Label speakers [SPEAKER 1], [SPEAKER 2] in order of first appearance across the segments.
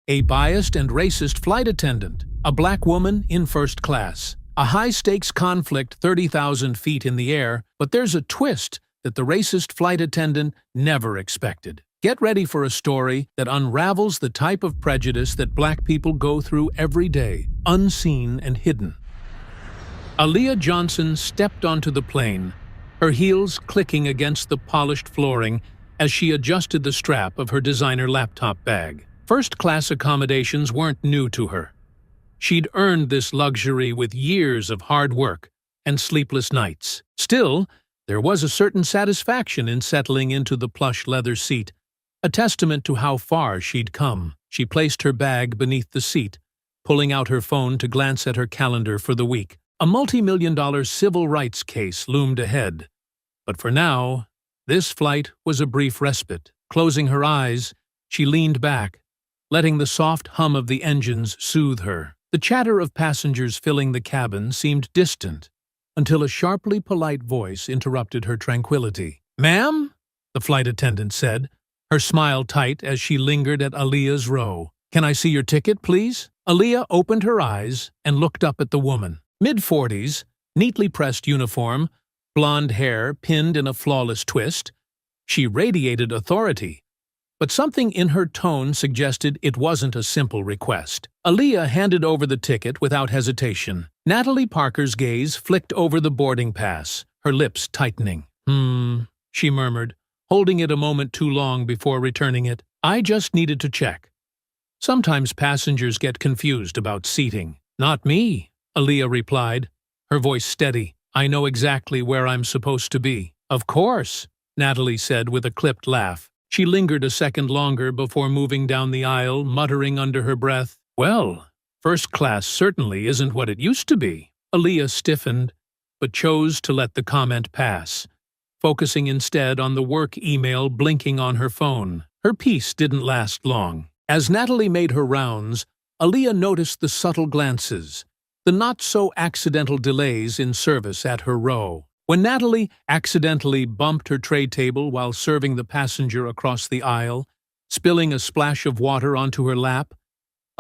[SPEAKER 1] A biased and racist flight attendant, a black woman in first class. A high-stakes conflict 30,000 feet in the air, but there's a twist that the racist flight attendant never expected. Get ready for a story that unravels the type of prejudice that black people go through every day, unseen and hidden. Aaliyah Johnson stepped onto the plane, her heels clicking against the polished flooring as she adjusted the strap of her designer laptop bag. First-class accommodations weren't new to her. She'd earned this luxury with years of hard work and sleepless nights. Still, there was a certain satisfaction in settling into the plush leather seat, a testament to how far she'd come. She placed her bag beneath the seat, pulling out her phone to glance at her calendar for the week. A multi-million-dollar civil rights case loomed ahead. But for now, this flight was a brief respite. Closing her eyes, she leaned back, letting the soft hum of the engines soothe her. The chatter of passengers filling the cabin seemed distant, until a sharply polite voice interrupted her tranquility. "Ma'am?" the flight attendant said, her smile tight as she lingered at Aaliyah's row. "Can I see your ticket, please?" Aaliyah opened her eyes and looked up at the woman. Mid-40s, neatly pressed uniform, blonde hair pinned in a flawless twist. She radiated authority, but something in her tone suggested it wasn't a simple request. Aaliyah handed over the ticket without hesitation. Natalie Parker's gaze flicked over the boarding pass, her lips tightening. She murmured, holding it a moment too long before returning it. "I just needed to check." Sometimes passengers get confused about seating. "Not me," Aaliyah replied, her voice steady. "I know exactly where I'm supposed to be." "Of course," Natalie said with a clipped laugh. She lingered a second longer before moving down the aisle, muttering under her breath, "Well, first class certainly isn't what it used to be." Aaliyah stiffened, but chose to let the comment pass, focusing instead on the work email blinking on her phone. Her peace didn't last long. As Natalie made her rounds, Aaliyah noticed the subtle glances, the not-so-accidental delays in service at her row. When Natalie accidentally bumped her tray table while serving the passenger across the aisle, spilling a splash of water onto her lap,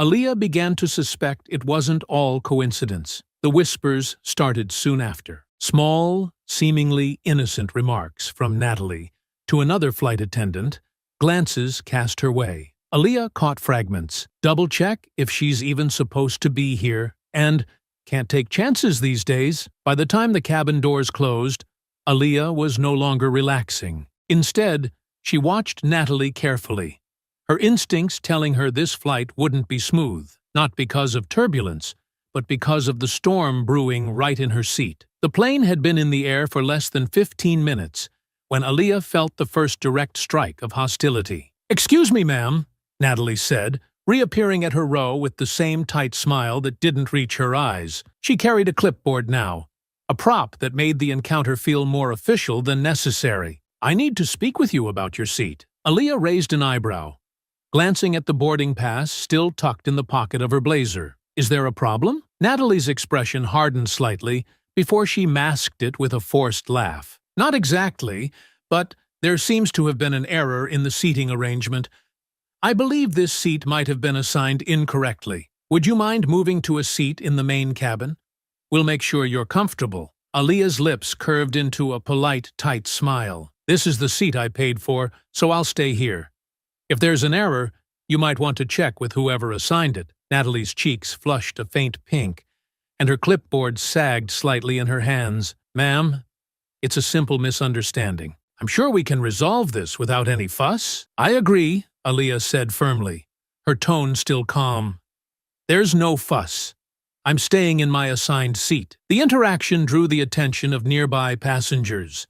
[SPEAKER 1] Aaliyah began to suspect it wasn't all coincidence. The whispers started soon after. Small, seemingly innocent remarks from Natalie to another flight attendant, glances cast her way. Aaliyah caught fragments. "Double-check if she's even supposed to be here," and "can't take chances these days." By the time the cabin doors closed, Aaliyah was no longer relaxing. Instead, she watched Natalie carefully, her instincts telling her this flight wouldn't be smooth, not because of turbulence, but because of the storm brewing right in her seat. The plane had been in the air for less than 15 minutes when Aaliyah felt the first direct strike of hostility. "Excuse me, ma'am," Natalie said, reappearing at her row with the same tight smile that didn't reach her eyes. She carried a clipboard now, a prop that made the encounter feel more official than necessary. "I need to speak with you about your seat." Aaliyah raised an eyebrow, glancing at the boarding pass still tucked in the pocket of her blazer. "Is there a problem?" Natalie's expression hardened slightly before she masked it with a forced laugh. "Not exactly, but there seems to have been an error in the seating arrangement. I believe this seat might have been assigned incorrectly. Would you mind moving to a seat in the main cabin? We'll make sure you're comfortable." Aaliyah's lips curved into a polite, tight smile. "This is the seat I paid for, so I'll stay here. If there's an error, you might want to check with whoever assigned it." Natalie's cheeks flushed a faint pink, and her clipboard sagged slightly in her hands. "Ma'am, it's a simple misunderstanding. I'm sure we can resolve this without any fuss." "I agree," Aaliyah said firmly, her tone still calm. "There's no fuss. I'm staying in my assigned seat." The interaction drew the attention of nearby passengers.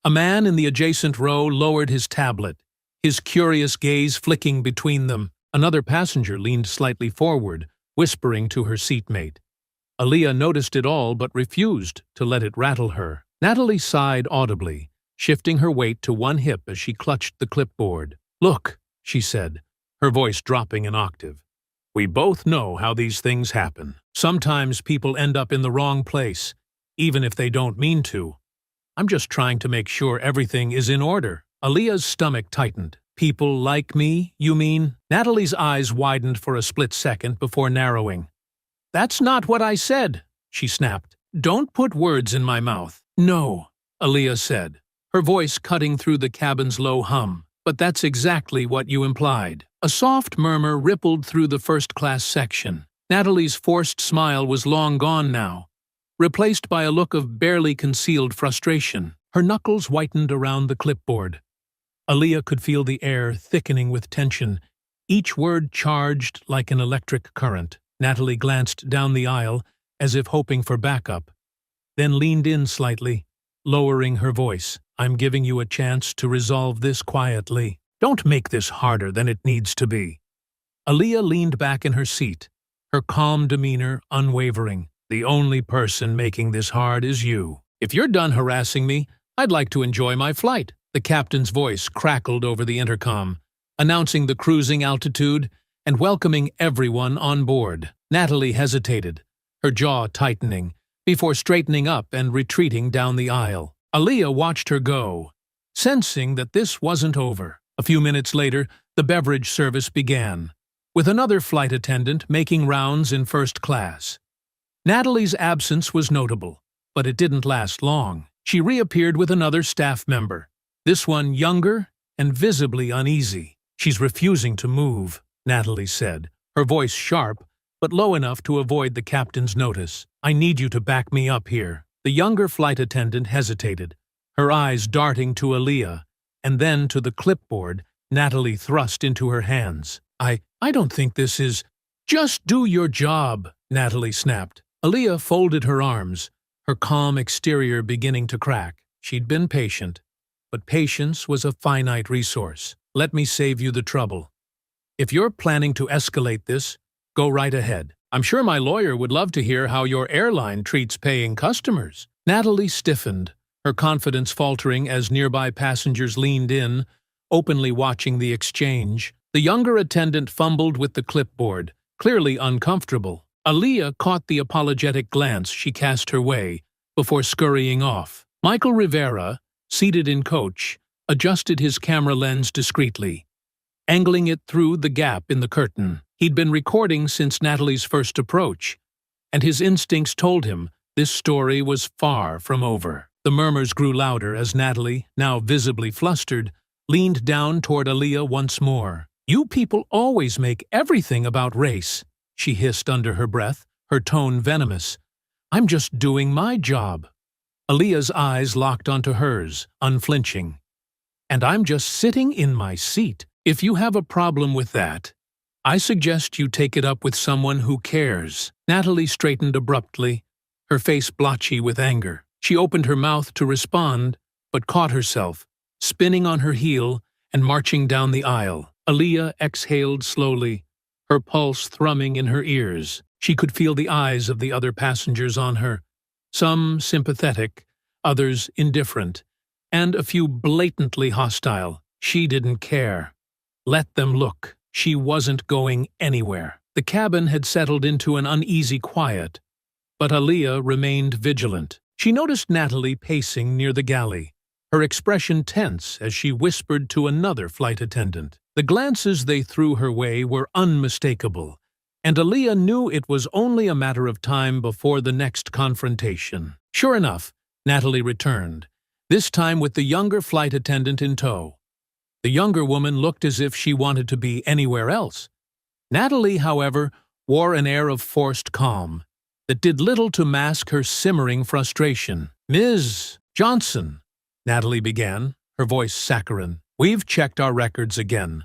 [SPEAKER 1] A man in the adjacent row lowered his tablet, his curious gaze flicking between them. Another passenger leaned slightly forward, whispering to her seatmate. Aaliyah noticed it all but refused to let it rattle her. Natalie sighed audibly, shifting her weight to one hip as she clutched the clipboard. "Look," she said, her voice dropping an octave. "We both know how these things happen. Sometimes people end up in the wrong place, even if they don't mean to. I'm just trying to make sure everything is in order." Aaliyah's stomach tightened. People like me, you mean? Natalie's eyes widened for a split second before narrowing. That's not what I said, she snapped. Don't put words in my mouth. No, Aaliyah said, her voice cutting through the cabin's low hum. But that's exactly what you implied. A soft murmur rippled through the first-class section. Natalie's forced smile was long gone now, replaced by a look of barely concealed frustration. Her knuckles whitened around the clipboard. Aaliyah could feel the air thickening with tension, each word charged like an electric current. Natalie glanced down the aisle, as if hoping for backup, then leaned in slightly, lowering her voice. I'm giving you a chance to resolve this quietly. Don't make this harder than it needs to be. Aaliyah leaned back in her seat, her calm demeanor unwavering. The only person making this hard is you. If you're done harassing me, I'd like to enjoy my flight. The captain's voice crackled over the intercom, announcing the cruising altitude and welcoming everyone on board. Natalie hesitated, her jaw tightening, before straightening up and retreating down the aisle. Aaliyah watched her go, sensing that this wasn't over. A few minutes later, the beverage service began, with another flight attendant making rounds in first class. Natalie's absence was notable, but it didn't last long. She reappeared with another staff member, this one younger and visibly uneasy. She's refusing to move, Natalie said, her voice sharp, but low enough to avoid the captain's notice. I need you to back me up here. The younger flight attendant hesitated, her eyes darting to Aaliyah, and then to the clipboard Natalie thrust into her hands. I don't think this is— Just do your job, Natalie snapped. Aaliyah folded her arms, her calm exterior beginning to crack. She'd been patient, but patience was a finite resource. Let me save you the trouble. If you're planning to escalate this, go right ahead. I'm sure my lawyer would love to hear how your airline treats paying customers. Natalie stiffened, her confidence faltering as nearby passengers leaned in, openly watching the exchange. The younger attendant fumbled with the clipboard, clearly uncomfortable. Aaliyah caught the apologetic glance she cast her way before scurrying off. Michael Rivera, seated in coach, adjusted his camera lens discreetly, angling it through the gap in the curtain. He'd been recording since Natalie's first approach, and his instincts told him this story was far from over. The murmurs grew louder as Natalie, now visibly flustered, leaned down toward Aaliyah once more. You people always make everything about race, she hissed under her breath, her tone venomous. I'm just doing my job. Aaliyah's eyes locked onto hers, unflinching. And I'm just sitting in my seat. If you have a problem with that, I suggest you take it up with someone who cares. Natalie straightened abruptly, her face blotchy with anger. She opened her mouth to respond, but caught herself, spinning on her heel and marching down the aisle. Aaliyah exhaled slowly, her pulse thrumming in her ears. She could feel the eyes of the other passengers on her, some sympathetic, others indifferent, and a few blatantly hostile. She didn't care. Let them look. She wasn't going anywhere. The cabin had settled into an uneasy quiet, but Aaliyah remained vigilant. She noticed Natalie pacing near the galley, her expression tense as she whispered to another flight attendant. The glances they threw her way were unmistakable, and Aaliyah knew it was only a matter of time before the next confrontation. Sure enough, Natalie returned, this time with the younger flight attendant in tow. The younger woman looked as if she wanted to be anywhere else. Natalie, however, wore an air of forced calm that did little to mask her simmering frustration. Ms. Johnson, Natalie began, her voice saccharine, we've checked our records again,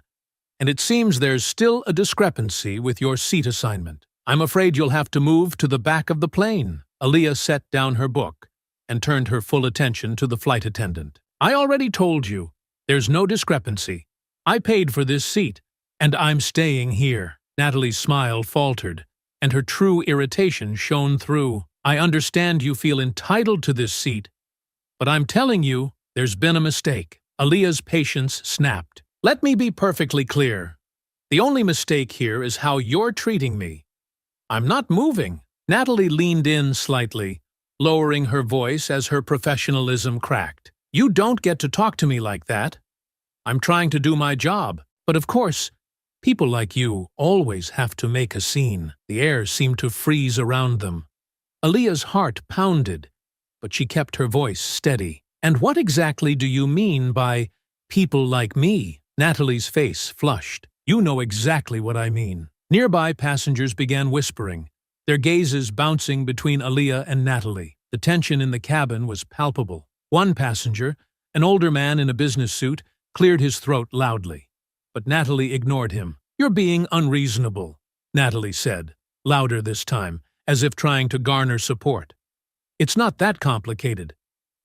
[SPEAKER 1] and it seems there's still a discrepancy with your seat assignment. I'm afraid you'll have to move to the back of the plane. Aaliyah set down her book and turned her full attention to the flight attendant. I already told you, there's no discrepancy. I paid for this seat, and I'm staying here. Natalie's smile faltered, and her true irritation shone through. I understand you feel entitled to this seat, but I'm telling you, there's been a mistake. Aaliyah's patience snapped. Let me be perfectly clear. The only mistake here is how you're treating me. I'm not moving. Natalie leaned in slightly, lowering her voice as her professionalism cracked. You don't get to talk to me like that. I'm trying to do my job. But of course, people like you always have to make a scene. The air seemed to freeze around them. Aaliyah's heart pounded, but she kept her voice steady. And what exactly do you mean by people like me? Natalie's face flushed. You know exactly what I mean. Nearby passengers began whispering, their gazes bouncing between Aaliyah and Natalie. The tension in the cabin was palpable. One passenger, an older man in a business suit, cleared his throat loudly. But Natalie ignored him. You're being unreasonable, Natalie said, louder this time, as if trying to garner support. It's not that complicated.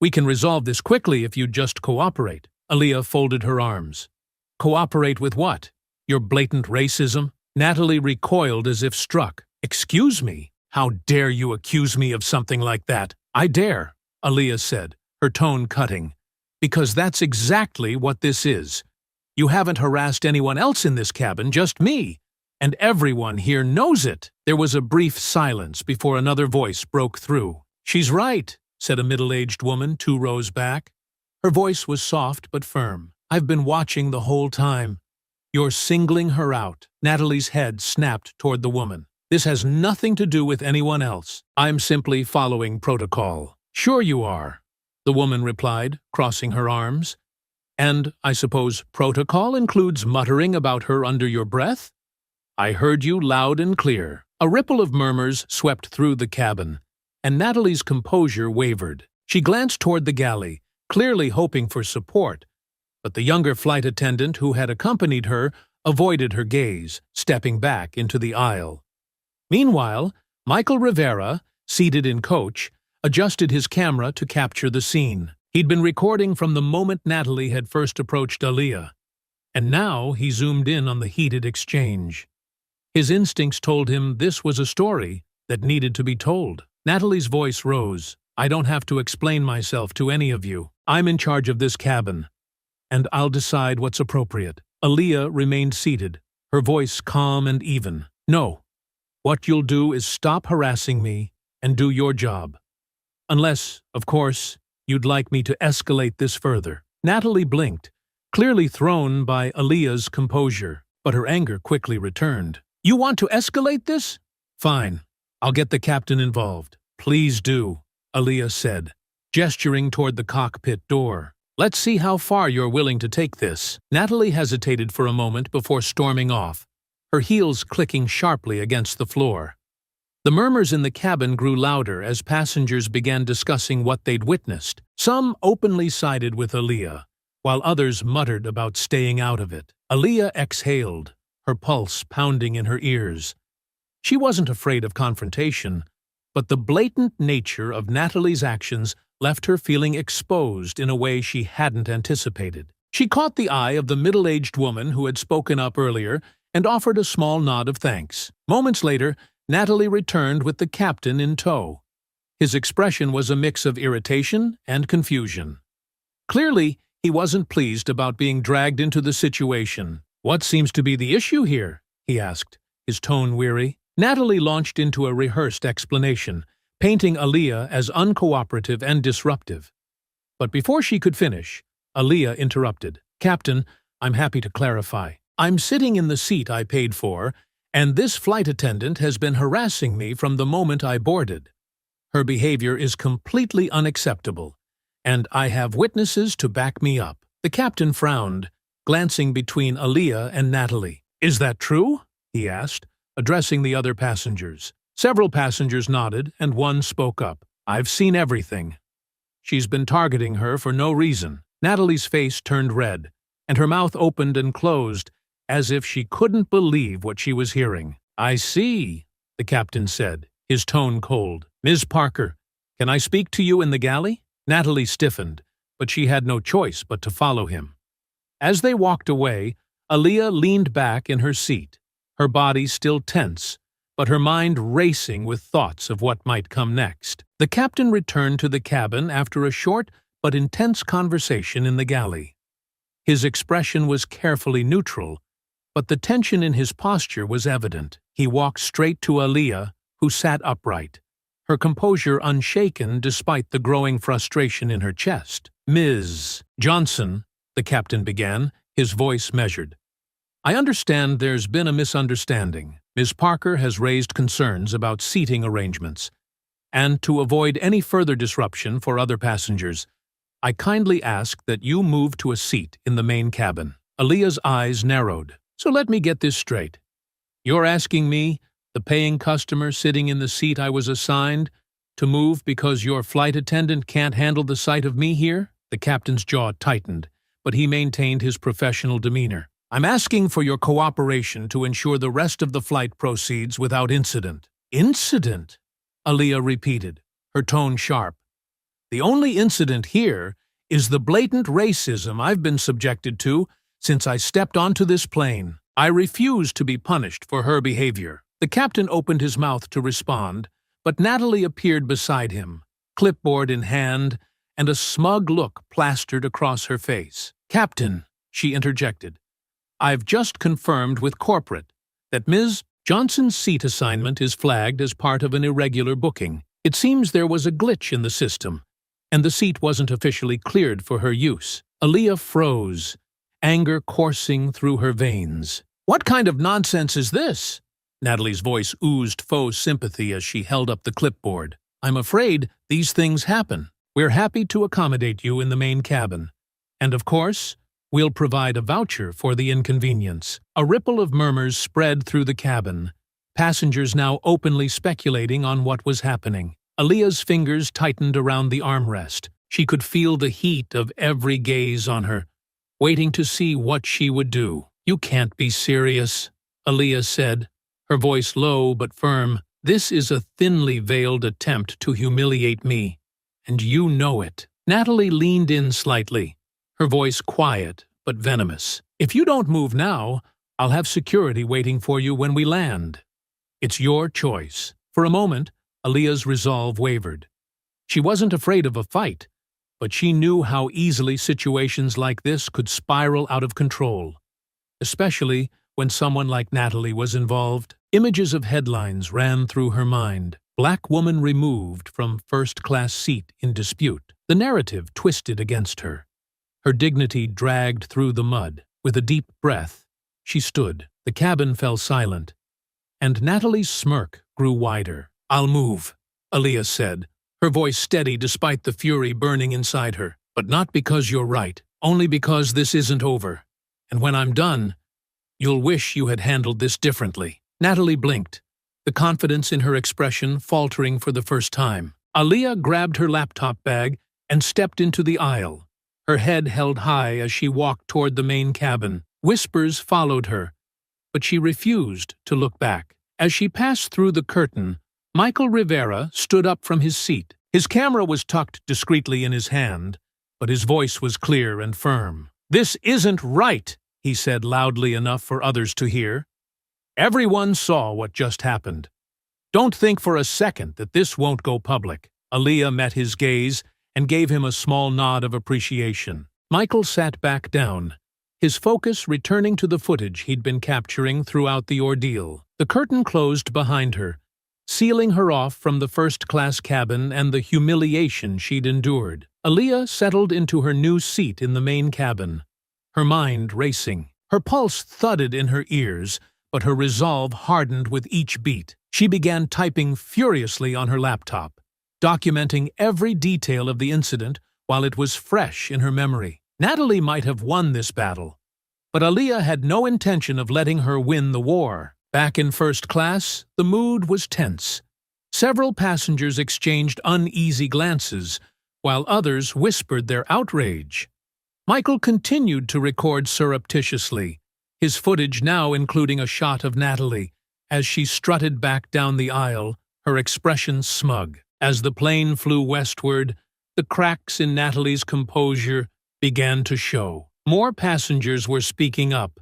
[SPEAKER 1] We can resolve this quickly if you just cooperate. Aaliyah folded her arms. Cooperate with what? Your blatant racism? Natalie recoiled as if struck. Excuse me? How dare you accuse me of something like that? I dare, Aaliyah said, her tone cutting. Because that's exactly what this is. You haven't harassed anyone else in this cabin, just me. And everyone here knows it. There was a brief silence before another voice broke through. She's right, said a middle-aged woman 2 rows back. Her voice was soft but firm. I've been watching the whole time. You're singling her out. Natalie's head snapped toward the woman. This has nothing to do with anyone else. I'm simply following protocol. Sure you are, the woman replied, crossing her arms. And I suppose protocol includes muttering about her under your breath? I heard you loud and clear. A ripple of murmurs swept through the cabin, and Natalie's composure wavered. She glanced toward the galley, clearly hoping for support, but the younger flight attendant who had accompanied her avoided her gaze, stepping back into the aisle. Meanwhile, Michael Rivera, seated in coach, adjusted his camera to capture the scene. He'd been recording from the moment Natalie had first approached Aaliyah, and now he zoomed in on the heated exchange. His instincts told him this was a story that needed to be told. Natalie's voice rose. I don't have to explain myself to any of you. I'm in charge of this cabin, and I'll decide what's appropriate. Aaliyah remained seated, her voice calm and even. No, what you'll do is stop harassing me and do your job. Unless, of course, you'd like me to escalate this further. Natalie blinked, clearly thrown by Aaliyah's composure, but her anger quickly returned. You want to escalate this? Fine. I'll get the captain involved. Please do, Aaliyah said, gesturing toward the cockpit door. Let's see how far you're willing to take this. Natalie hesitated for a moment before storming off, her heels clicking sharply against the floor. The murmurs in the cabin grew louder as passengers began discussing what they'd witnessed. Some openly sided with Aaliyah, while others muttered about staying out of it. Aaliyah exhaled, her pulse pounding in her ears. She wasn't afraid of confrontation, but the blatant nature of Natalie's actions left her feeling exposed in a way she hadn't anticipated. She caught the eye of the middle-aged woman who had spoken up earlier and offered a small nod of thanks. Moments later, Natalie returned with the captain in tow. His expression was a mix of irritation and confusion. Clearly, he wasn't pleased about being dragged into the situation. What seems to be the issue here? He asked, his tone weary. Natalie launched into a rehearsed explanation, painting Aaliyah as uncooperative and disruptive. But before she could finish, Aaliyah interrupted. Captain, I'm happy to clarify. I'm sitting in the seat I paid for, and this flight attendant has been harassing me from the moment I boarded. Her behavior is completely unacceptable, and I have witnesses to back me up. The captain frowned, glancing between Aaliyah and Natalie. Is that true? He asked, addressing the other passengers. Several passengers nodded, and one spoke up. I've seen everything. She's been targeting her for no reason. Natalie's face turned red, and her mouth opened and closed, as if she couldn't believe what she was hearing. I see, the captain said, his tone cold. Ms. Parker, can I speak to you in the galley? Natalie stiffened, but she had no choice but to follow him. As they walked away, Aaliyah leaned back in her seat, her body still tense, but her mind racing with thoughts of what might come next. The captain returned to the cabin after a short but intense conversation in the galley. His expression was carefully neutral, but the tension in his posture was evident. He walked straight to Aaliyah, who sat upright, her composure unshaken despite the growing frustration in her chest. Ms. Johnson, the captain began, his voice measured. "I understand there's been a misunderstanding. Ms. Parker has raised concerns about seating arrangements, and to avoid any further disruption for other passengers, I kindly ask that you move to a seat in the main cabin." Aaliyah's eyes narrowed. "So let me get this straight. You're asking me, the paying customer sitting in the seat I was assigned, to move because your flight attendant can't handle the sight of me here?" The captain's jaw tightened, but he maintained his professional demeanor. "I'm asking for your cooperation to ensure the rest of the flight proceeds without incident." "Incident?" Aaliyah repeated, her tone sharp. "The only incident here is the blatant racism I've been subjected to since I stepped onto this plane. I refuse to be punished for her behavior." The captain opened his mouth to respond, but Natalie appeared beside him, clipboard in hand, and a smug look plastered across her face. "Captain," she interjected, "I've just confirmed with corporate that Ms. Johnson's seat assignment is flagged as part of an irregular booking. It seems there was a glitch in the system, and the seat wasn't officially cleared for her use." Aaliyah froze, anger coursing through her veins. "What kind of nonsense is this?" Natalie's voice oozed faux sympathy as she held up the clipboard. "I'm afraid these things happen. We're happy to accommodate you in the main cabin. And of course, we'll provide a voucher for the inconvenience." A ripple of murmurs spread through the cabin, passengers now openly speculating on what was happening. Aaliyah's fingers tightened around the armrest. She could feel the heat of every gaze on her, waiting to see what she would do. "You can't be serious," Aaliyah said, her voice low but firm. "This is a thinly veiled attempt to humiliate me, and you know it." Natalie leaned in slightly, her voice quiet but venomous. "If you don't move now, I'll have security waiting for you when we land. It's your choice." For a moment, Aaliyah's resolve wavered. She wasn't afraid of a fight, but she knew how easily situations like this could spiral out of control, especially when someone like Natalie was involved. Images of headlines ran through her mind. "Black woman removed from first-class seat in dispute." The narrative twisted against her. Her dignity dragged through the mud. With a deep breath, she stood. The cabin fell silent, and Natalie's smirk grew wider. "I'll move," Aaliyah said, her voice steady despite the fury burning inside her. "But not because you're right, only because this isn't over. And when I'm done, you'll wish you had handled this differently." Natalie blinked, the confidence in her expression faltering for the first time. Aaliyah grabbed her laptop bag and stepped into the aisle, her head held high as she walked toward the main cabin. Whispers followed her, but she refused to look back. As she passed through the curtain, Michael Rivera stood up from his seat. His camera was tucked discreetly in his hand, but his voice was clear and firm. "This isn't right," he said loudly enough for others to hear. "Everyone saw what just happened. Don't think for a second that this won't go public." Aaliyah met his gaze and gave him a small nod of appreciation. Michael sat back down, his focus returning to the footage he'd been capturing throughout the ordeal. The curtain closed behind her, sealing her off from the first-class cabin and the humiliation she'd endured. Aaliyah settled into her new seat in the main cabin, her mind racing. Her pulse thudded in her ears, but her resolve hardened with each beat. She began typing furiously on her laptop, documenting every detail of the incident while it was fresh in her memory. Natalie might have won this battle, but Aaliyah had no intention of letting her win the war. Back in first class, the mood was tense. Several passengers exchanged uneasy glances, while others whispered their outrage. Michael continued to record surreptitiously, his footage now including a shot of Natalie as she strutted back down the aisle, her expression smug. As the plane flew westward, the cracks in Natalie's composure began to show. More passengers were speaking up,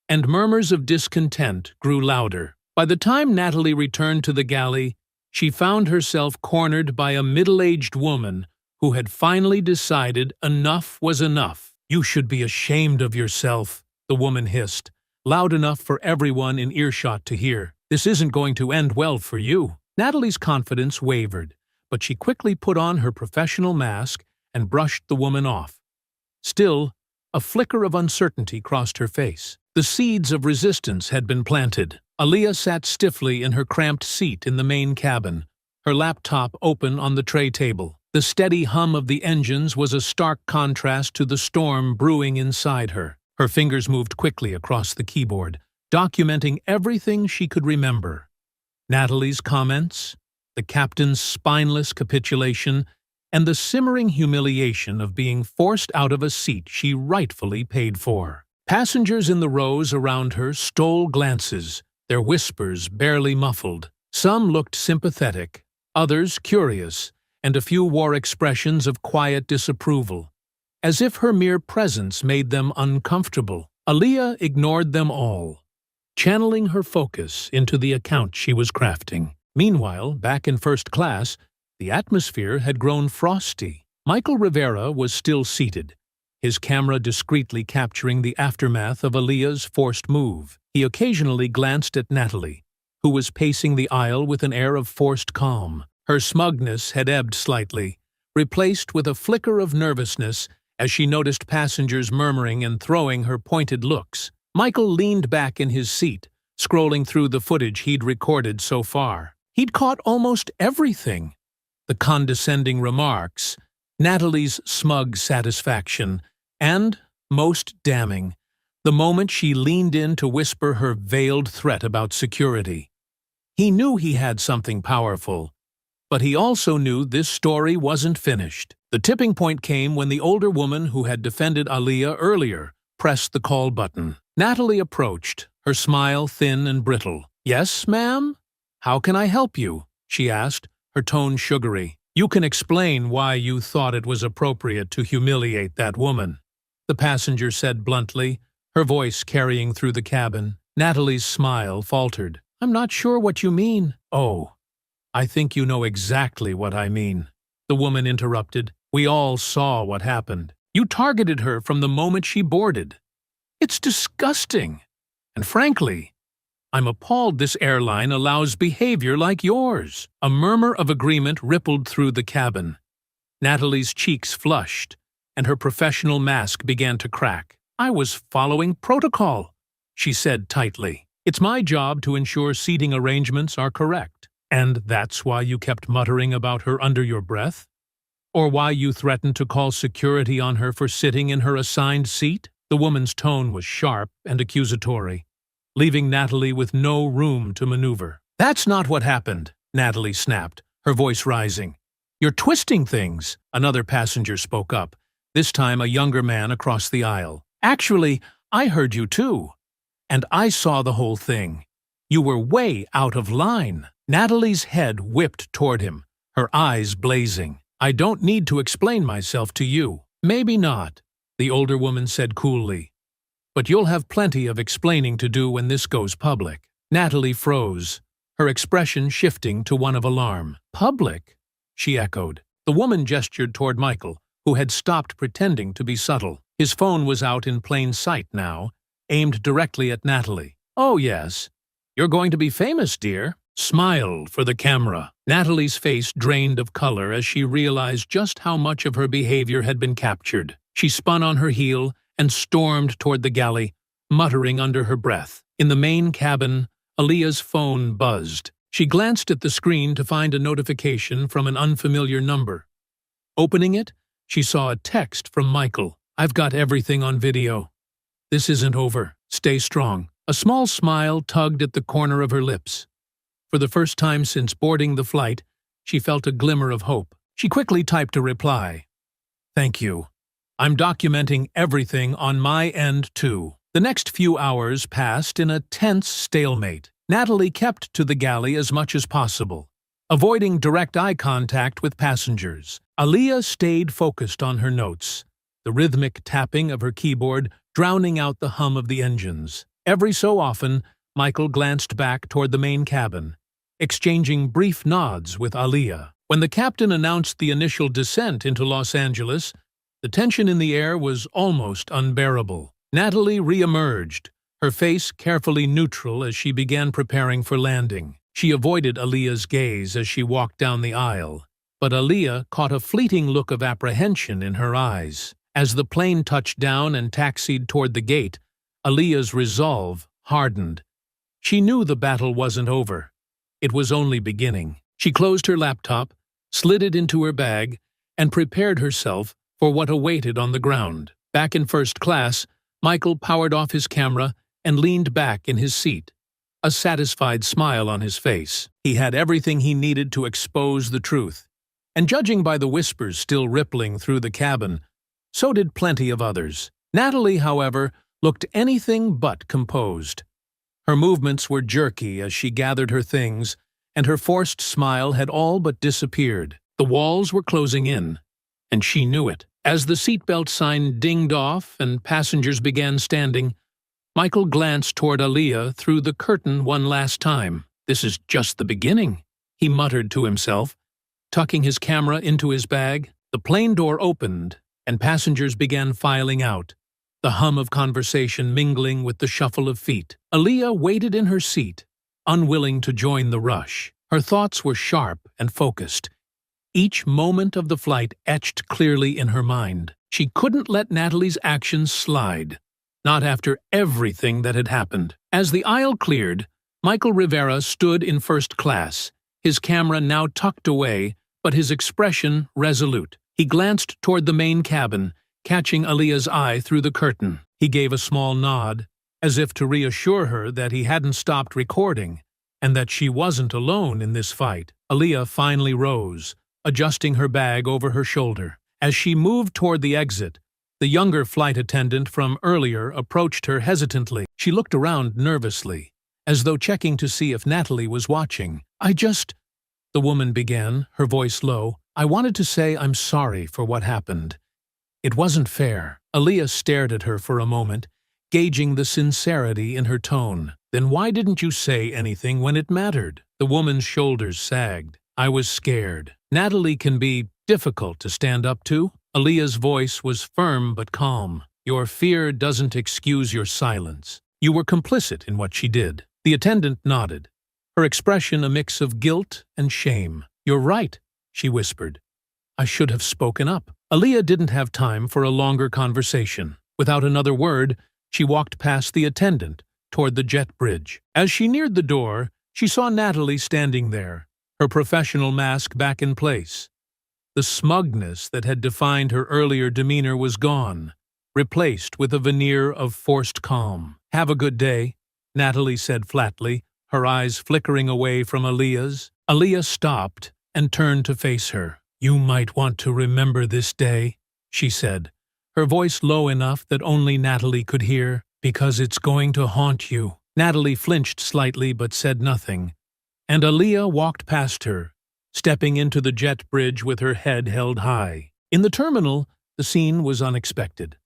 [SPEAKER 1] and murmurs of discontent grew louder. By the time Natalie returned to the galley, she found herself cornered by a middle-aged woman who had finally decided enough was enough. "You should be ashamed of yourself," the woman hissed, loud enough for everyone in earshot to hear. "This isn't going to end well for you." Natalie's confidence wavered, but she quickly put on her professional mask and brushed the woman off. Still, A flicker of uncertainty crossed her face. The seeds of resistance had been planted. Aaliyah sat stiffly in her cramped seat in the main cabin, her laptop open on the tray table. The steady hum of the engines was a stark contrast to the storm brewing inside her. Her fingers moved quickly across the keyboard, documenting everything she could remember. Natalie's comments, the captain's spineless capitulation, and the simmering humiliation of being forced out of a seat she rightfully paid for. Passengers in the rows around her stole glances, their whispers barely muffled. Some looked sympathetic, others curious, and a few wore expressions of quiet disapproval, as if her mere presence made them uncomfortable. Aaliyah ignored them all, channeling her focus into the account she was crafting. Meanwhile, back in first class, the atmosphere had grown frosty. Michael Rivera was still seated, his camera discreetly capturing the aftermath of Aaliyah's forced move. He occasionally glanced at Natalie, who was pacing the aisle with an air of forced calm. Her smugness had ebbed slightly, replaced with a flicker of nervousness as she noticed passengers murmuring and throwing her pointed looks. Michael leaned back in his seat, scrolling through the footage he'd recorded so far. He'd caught almost everything. The condescending remarks, Natalie's smug satisfaction, and, most damning, the moment she leaned in to whisper her veiled threat about security. He knew he had something powerful, but he also knew this story wasn't finished. The tipping point came when the older woman who had defended Aaliyah earlier pressed the call button. Natalie approached, her smile thin and brittle. "Yes, ma'am? How can I help you?" she asked, her tone sugary. "You can explain why you thought it was appropriate to humiliate that woman," the passenger said bluntly, her voice carrying through the cabin. Natalie's smile faltered. "I'm not sure what you mean." "Oh, I think you know exactly what I mean," the woman interrupted. "We all saw what happened. You targeted her from the moment she boarded. It's disgusting. And frankly, I'm appalled this airline allows behavior like yours." A murmur of agreement rippled through the cabin. Natalie's cheeks flushed, and her professional mask began to crack. "I was following protocol," she said tightly. "It's my job to ensure seating arrangements are correct." "And that's why you kept muttering about her under your breath? Or why you threatened to call security on her for sitting in her assigned seat?" The woman's tone was sharp and accusatory, leaving Natalie with no room to maneuver. "That's not what happened," Natalie snapped, her voice rising. "You're twisting things," another passenger spoke up, this time a younger man across the aisle. "Actually, I heard you too. And I saw the whole thing. You were way out of line." Natalie's head whipped toward him, her eyes blazing. "I don't need to explain myself to you." "Maybe not," the older woman said coolly. "But you'll have plenty of explaining to do when this goes public." Natalie froze, her expression shifting to one of alarm. "Public?" she echoed. The woman gestured toward Michael, who had stopped pretending to be subtle. His phone was out in plain sight now, aimed directly at Natalie. "Oh yes. You're going to be famous, dear." Smile for the camera. Natalie's face drained of color as she realized just how much of her behavior had been captured. She spun on her heel and stormed toward the galley, muttering under her breath. In the main cabin, Aaliyah's phone buzzed. She glanced at the screen to find a notification from an unfamiliar number. Opening it, she saw a text from Michael. "I've got everything on video. This isn't over. Stay strong." A small smile tugged at the corner of her lips. For the first time since boarding the flight, she felt a glimmer of hope. She quickly typed a reply. "Thank you. I'm documenting everything on my end, too." The next few hours passed in a tense stalemate. Natalie kept to the galley as much as possible, avoiding direct eye contact with passengers. Aaliyah stayed focused on her notes, the rhythmic tapping of her keyboard drowning out the hum of the engines. Every so often, Michael glanced back toward the main cabin, exchanging brief nods with Aaliyah. When the captain announced the initial descent into Los Angeles, the tension in the air was almost unbearable. Natalie re-emerged, her face carefully neutral as she began preparing for landing. She avoided Aaliyah's gaze as she walked down the aisle, but Aaliyah caught a fleeting look of apprehension in her eyes. As the plane touched down and taxied toward the gate, Aaliyah's resolve hardened. She knew the battle wasn't over. It was only beginning. She closed her laptop, slid it into her bag, and prepared herself for what awaited on the ground. Back in first class, Michael powered off his camera and leaned back in his seat, a satisfied smile on his face. He had everything he needed to expose the truth. And judging by the whispers still rippling through the cabin, so did plenty of others. Natalie, however, looked anything but composed. Her movements were jerky as she gathered her things, and her forced smile had all but disappeared. The walls were closing in, and she knew it. As the seatbelt sign dinged off and passengers began standing, Michael glanced toward Aaliyah through the curtain one last time. "This is just the beginning," he muttered to himself, tucking his camera into his bag. The plane door opened, and passengers began filing out, the hum of conversation mingling with the shuffle of feet. Aaliyah waited in her seat, unwilling to join the rush. Her thoughts were sharp and focused, each moment of the flight etched clearly in her mind. She couldn't let Natalie's actions slide, not after everything that had happened. As the aisle cleared, Michael Rivera stood in first class, his camera now tucked away, but his expression resolute. He glanced toward the main cabin, catching Aaliyah's eye through the curtain. He gave a small nod, as if to reassure her that he hadn't stopped recording, and that she wasn't alone in this fight. Aaliyah finally rose, adjusting her bag over her shoulder. As she moved toward the exit, the younger flight attendant from earlier approached her hesitantly. She looked around nervously, as though checking to see if Natalie was watching. The woman began, her voice low. "I wanted to say I'm sorry for what happened. It wasn't fair." Aaliyah stared at her for a moment, gauging the sincerity in her tone. "Then why didn't you say anything when it mattered?" The woman's shoulders sagged. "I was scared. Natalie can be difficult to stand up to." Aaliyah's voice was firm but calm. "Your fear doesn't excuse your silence. You were complicit in what she did." The attendant nodded, her expression a mix of guilt and shame. "You're right," she whispered. "I should have spoken up." Aaliyah didn't have time for a longer conversation. Without another word, she walked past the attendant toward the jet bridge. As she neared the door, she saw Natalie standing there, her professional mask back in place. The smugness that had defined her earlier demeanor was gone, replaced with a veneer of forced calm. "Have a good day," Natalie said flatly, her eyes flickering away from Aaliyah's. Aaliyah stopped and turned to face her. "You might want to remember this day," she said, her voice low enough that only Natalie could hear, "because it's going to haunt you." Natalie flinched slightly but said nothing, and Aaliyah walked past her, stepping into the jet bridge with her head held high. In the terminal, the scene was unexpected.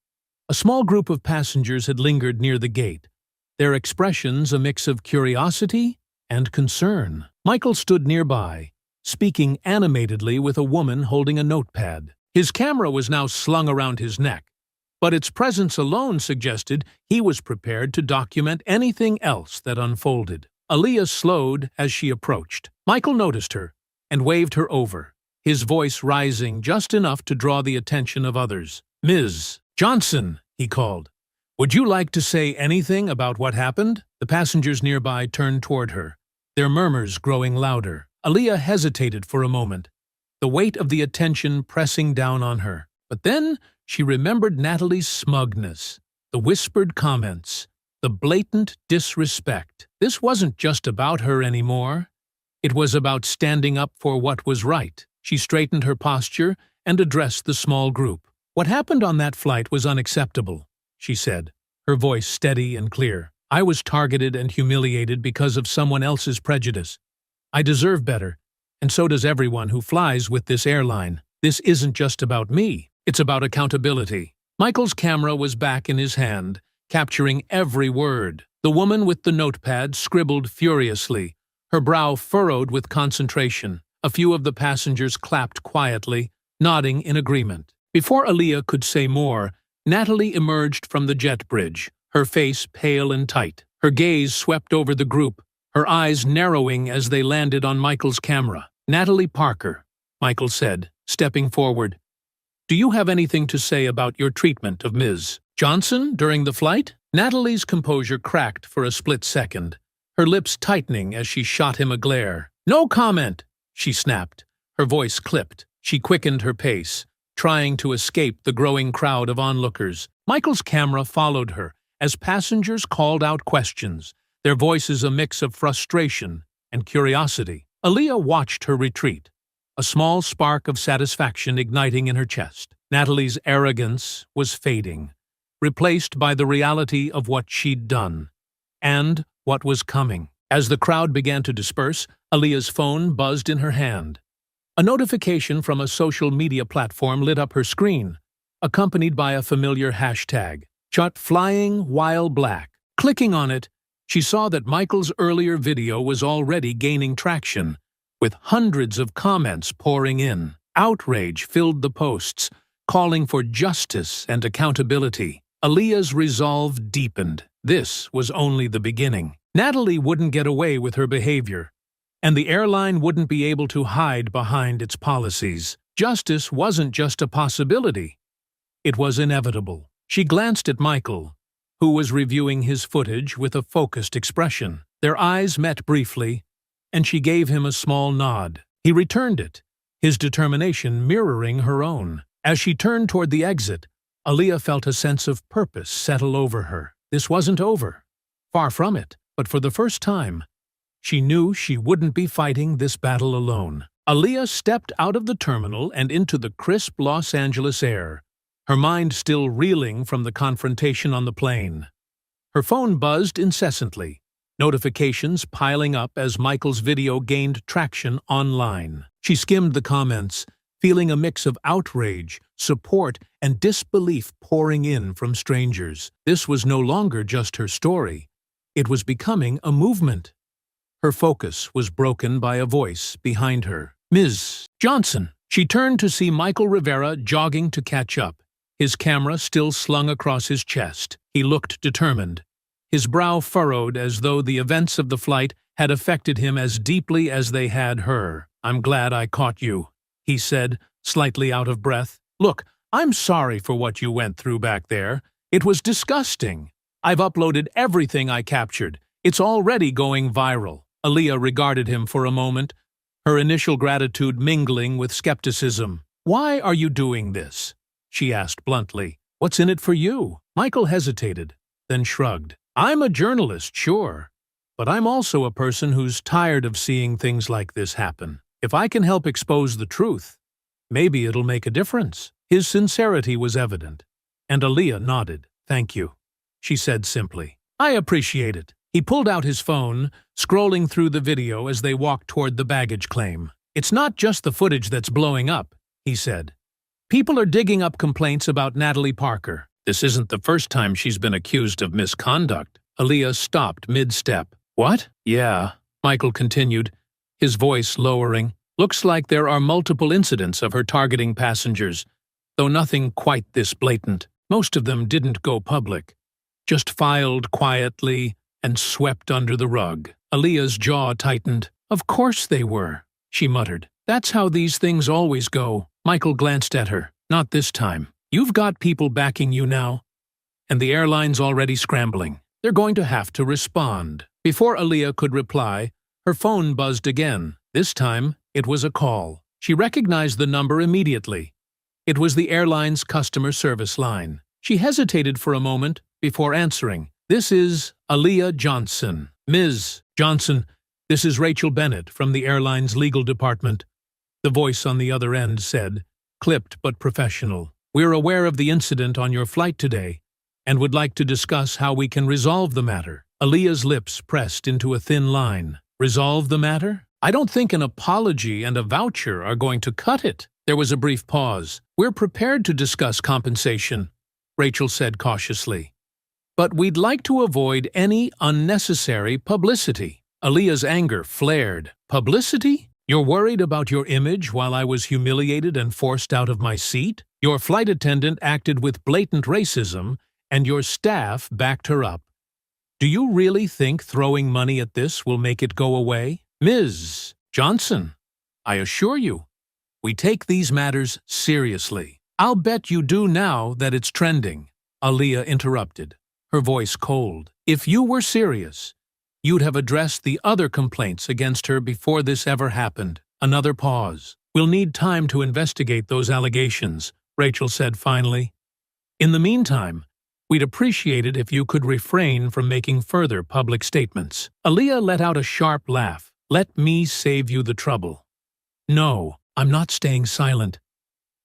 [SPEAKER 1] A small group of passengers had lingered near the gate, their expressions a mix of curiosity and concern. Michael stood nearby, speaking animatedly with a woman holding a notepad. His camera was now slung around his neck, but its presence alone suggested he was prepared to document anything else that unfolded. Aaliyah slowed as she approached. Michael noticed her and waved her over, his voice rising just enough to draw the attention of others. "Ms. Johnson," he called, "would you like to say anything about what happened?" The passengers nearby turned toward her, their murmurs growing louder. Aaliyah hesitated for a moment, the weight of the attention pressing down on her. But then she remembered Natalie's smugness, the whispered comments, the blatant disrespect. This wasn't just about her anymore. It was about standing up for what was right. She straightened her posture and addressed the small group. "What happened on that flight was unacceptable," she said, her voice steady and clear. "I was targeted and humiliated because of someone else's prejudice. I deserve better, and so does everyone who flies with this airline. This isn't just about me. It's about accountability." Michael's camera was back in his hand, capturing every word. The woman with the notepad scribbled furiously, her brow furrowed with concentration. A few of the passengers clapped quietly, nodding in agreement. Before Aaliyah could say more, Natalie emerged from the jet bridge, her face pale and tight. Her gaze swept over the group, her eyes narrowing as they landed on Michael's camera. "Natalie Parker," Michael said, stepping forward. Do you have anything to say about your treatment of Ms. Johnson during the flight? Natalie's composure cracked for a split second, her lips tightening as she shot him a glare. No comment, she snapped. Her voice clipped. She quickened her pace, trying to escape the growing crowd of onlookers. Michael's camera followed her as passengers called out questions, their voices a mix of frustration and curiosity. Aaliyah watched her retreat, a small spark of satisfaction igniting in her chest. Natalie's arrogance was fading, replaced by the reality of what she'd done and what was coming. As the crowd began to disperse, Aaliyah's phone buzzed in her hand. A notification from a social media platform lit up her screen, accompanied by a familiar hashtag, "Chut flying while black." Clicking on it, she saw that Michael's earlier video was already gaining traction, with hundreds of comments pouring in. Outrage filled the posts, calling for justice and accountability. Aaliyah's resolve deepened. This was only the beginning. Natalie wouldn't get away with her behavior, and the airline wouldn't be able to hide behind its policies. Justice wasn't just a possibility. It was inevitable. She glanced at Michael, who was reviewing his footage with a focused expression. Their eyes met briefly, and she gave him a small nod. He returned it, his determination mirroring her own. As she turned toward the exit, Aaliyah felt a sense of purpose settle over her. This wasn't over. Far from it, but for the first time, she knew she wouldn't be fighting this battle alone. Aaliyah stepped out of the terminal and into the crisp Los Angeles air, her mind still reeling from the confrontation on the plane. Her phone buzzed incessantly, notifications piling up as Michael's video gained traction online. She skimmed the comments, feeling a mix of outrage, support, and disbelief pouring in from strangers. This was no longer just her story. It was becoming a movement. Her focus was broken by a voice behind her. "Ms. Johnson." She turned to see Michael Rivera jogging to catch up, his camera still slung across his chest. He looked determined, his brow furrowed as though the events of the flight had affected him as deeply as they had her. "I'm glad I caught you," he said, slightly out of breath. "Look, I'm sorry for what you went through back there. It was disgusting. I've uploaded everything I captured. It's already going viral." Aaliyah regarded him for a moment, her initial gratitude mingling with skepticism. "Why are you doing this?" she asked bluntly. "What's in it for you?" Michael hesitated, then shrugged. "I'm a journalist, sure, but I'm also a person who's tired of seeing things like this happen. If I can help expose the truth, maybe it'll make a difference." His sincerity was evident, and Aaliyah nodded. "Thank you," she said simply. "I appreciate it." He pulled out his phone, scrolling through the video as they walked toward the baggage claim. "It's not just the footage that's blowing up," he said. "People are digging up complaints about Natalie Parker. This isn't the first time she's been accused of misconduct." Aaliyah stopped mid-step. "What?" "Yeah," Michael continued, his voice lowering. "Looks like there are multiple incidents of her targeting passengers, though nothing quite this blatant. Most of them didn't go public, just filed quietly and swept under the rug." Aaliyah's jaw tightened. "Of course they were," she muttered. "That's how these things always go." Michael glanced at her. "Not this time. You've got people backing you now, and the airline's already scrambling. They're going to have to respond." Before Aaliyah could reply, her phone buzzed again. This time, it was a call. She recognized the number immediately. It was the airline's customer service line. She hesitated for a moment before answering. "This is Aaliyah Johnson." "Ms. Johnson, this is Rachel Bennett from the airline's legal department," the voice on the other end said, clipped but professional. "We're aware of the incident on your flight today and would like to discuss how we can resolve the matter." Aaliyah's lips pressed into a thin line. "Resolve the matter? I don't think an apology and a voucher are going to cut it." There was a brief pause. "We're prepared to discuss compensation," Rachel said cautiously, "but we'd like to avoid any unnecessary publicity." Aaliyah's anger flared. "Publicity? You're worried about your image while I was humiliated and forced out of my seat? Your flight attendant acted with blatant racism, and your staff backed her up. Do you really think throwing money at this will make it go away? Ms. Johnson, I assure you, we take these matters seriously." I'll bet you do now that it's trending, Aaliyah interrupted, her voice cold. If you were serious, you'd have addressed the other complaints against her before this ever happened. Another pause. We'll need time to investigate those allegations, Rachel said finally. In the meantime, we'd appreciate it if you could refrain from making further public statements. Aaliyah let out a sharp laugh. Let me save you the trouble. No, I'm not staying silent.